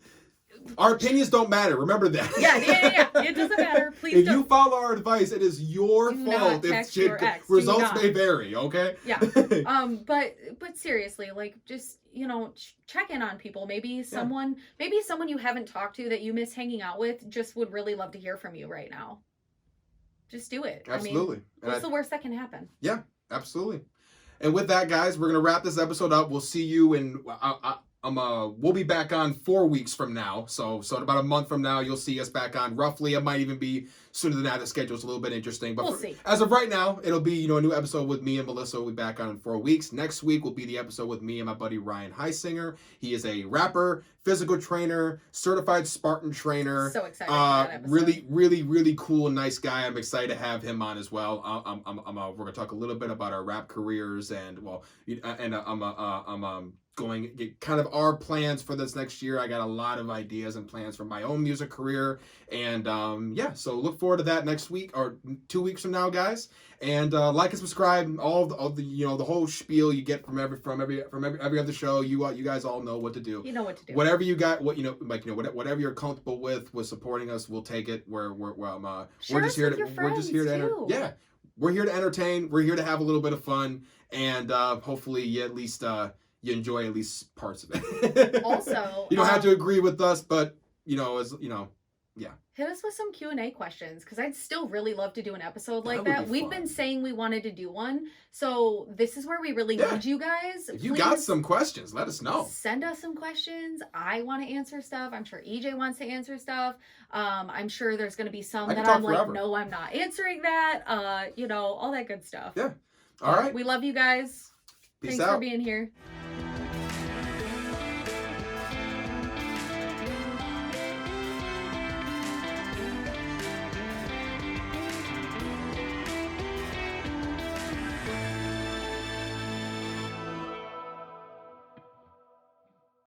our opinions don't matter. Remember that. Yeah. It doesn't matter. Please if you follow our advice, it is your fault. Text your ex. Results may vary, okay? Yeah. But seriously, like, just, you know, check in on people. Maybe someone you haven't talked to that you miss hanging out with just would really love to hear from you right now. Just do it. Absolutely. I mean, what's the worst that can happen? Yeah, absolutely. And with that, guys, we're gonna wrap this episode up. We'll see you in. We'll be back on 4 weeks from now. So in about a month from now, you'll see us back on. Roughly, it might even be sooner than that. The schedule's a little bit interesting, but we'll see. As of right now, it'll be a new episode with me and Melissa. We'll be back on in 4 weeks. Next week will be the episode with me and my buddy Ryan Heisinger. He is a rapper, physical trainer, certified Spartan trainer. So excited for that episode. Really cool and nice guy. I'm excited to have him on as well. We're gonna talk a little bit about our rap careers and going get kind of our plans for this next year. I got a lot of ideas and plans for my own music career, and so look forward to that next week or 2 weeks from now, guys. And like and subscribe. All the the whole spiel you get from every other show. You guys all know what to do. You know what to do. Whatever you got, whatever you're comfortable with supporting us, we'll take it. We're just here to we're here to entertain. We're here to have a little bit of fun, and hopefully you at least you enjoy at least parts of it. Also, you don't have to agree with us, but hit us with some Q&A questions, because I'd still really love to do an episode like that. We've been saying we wanted to do one, so this is where we really need you guys. If you got some questions, let us know. Send us some questions. I want to answer stuff. I'm sure EJ wants to answer stuff. I'm sure there's going to be some that I'm like, no, I'm not answering that. All that good stuff. Yeah. All right. We love you guys. Peace Thanks out. for being here.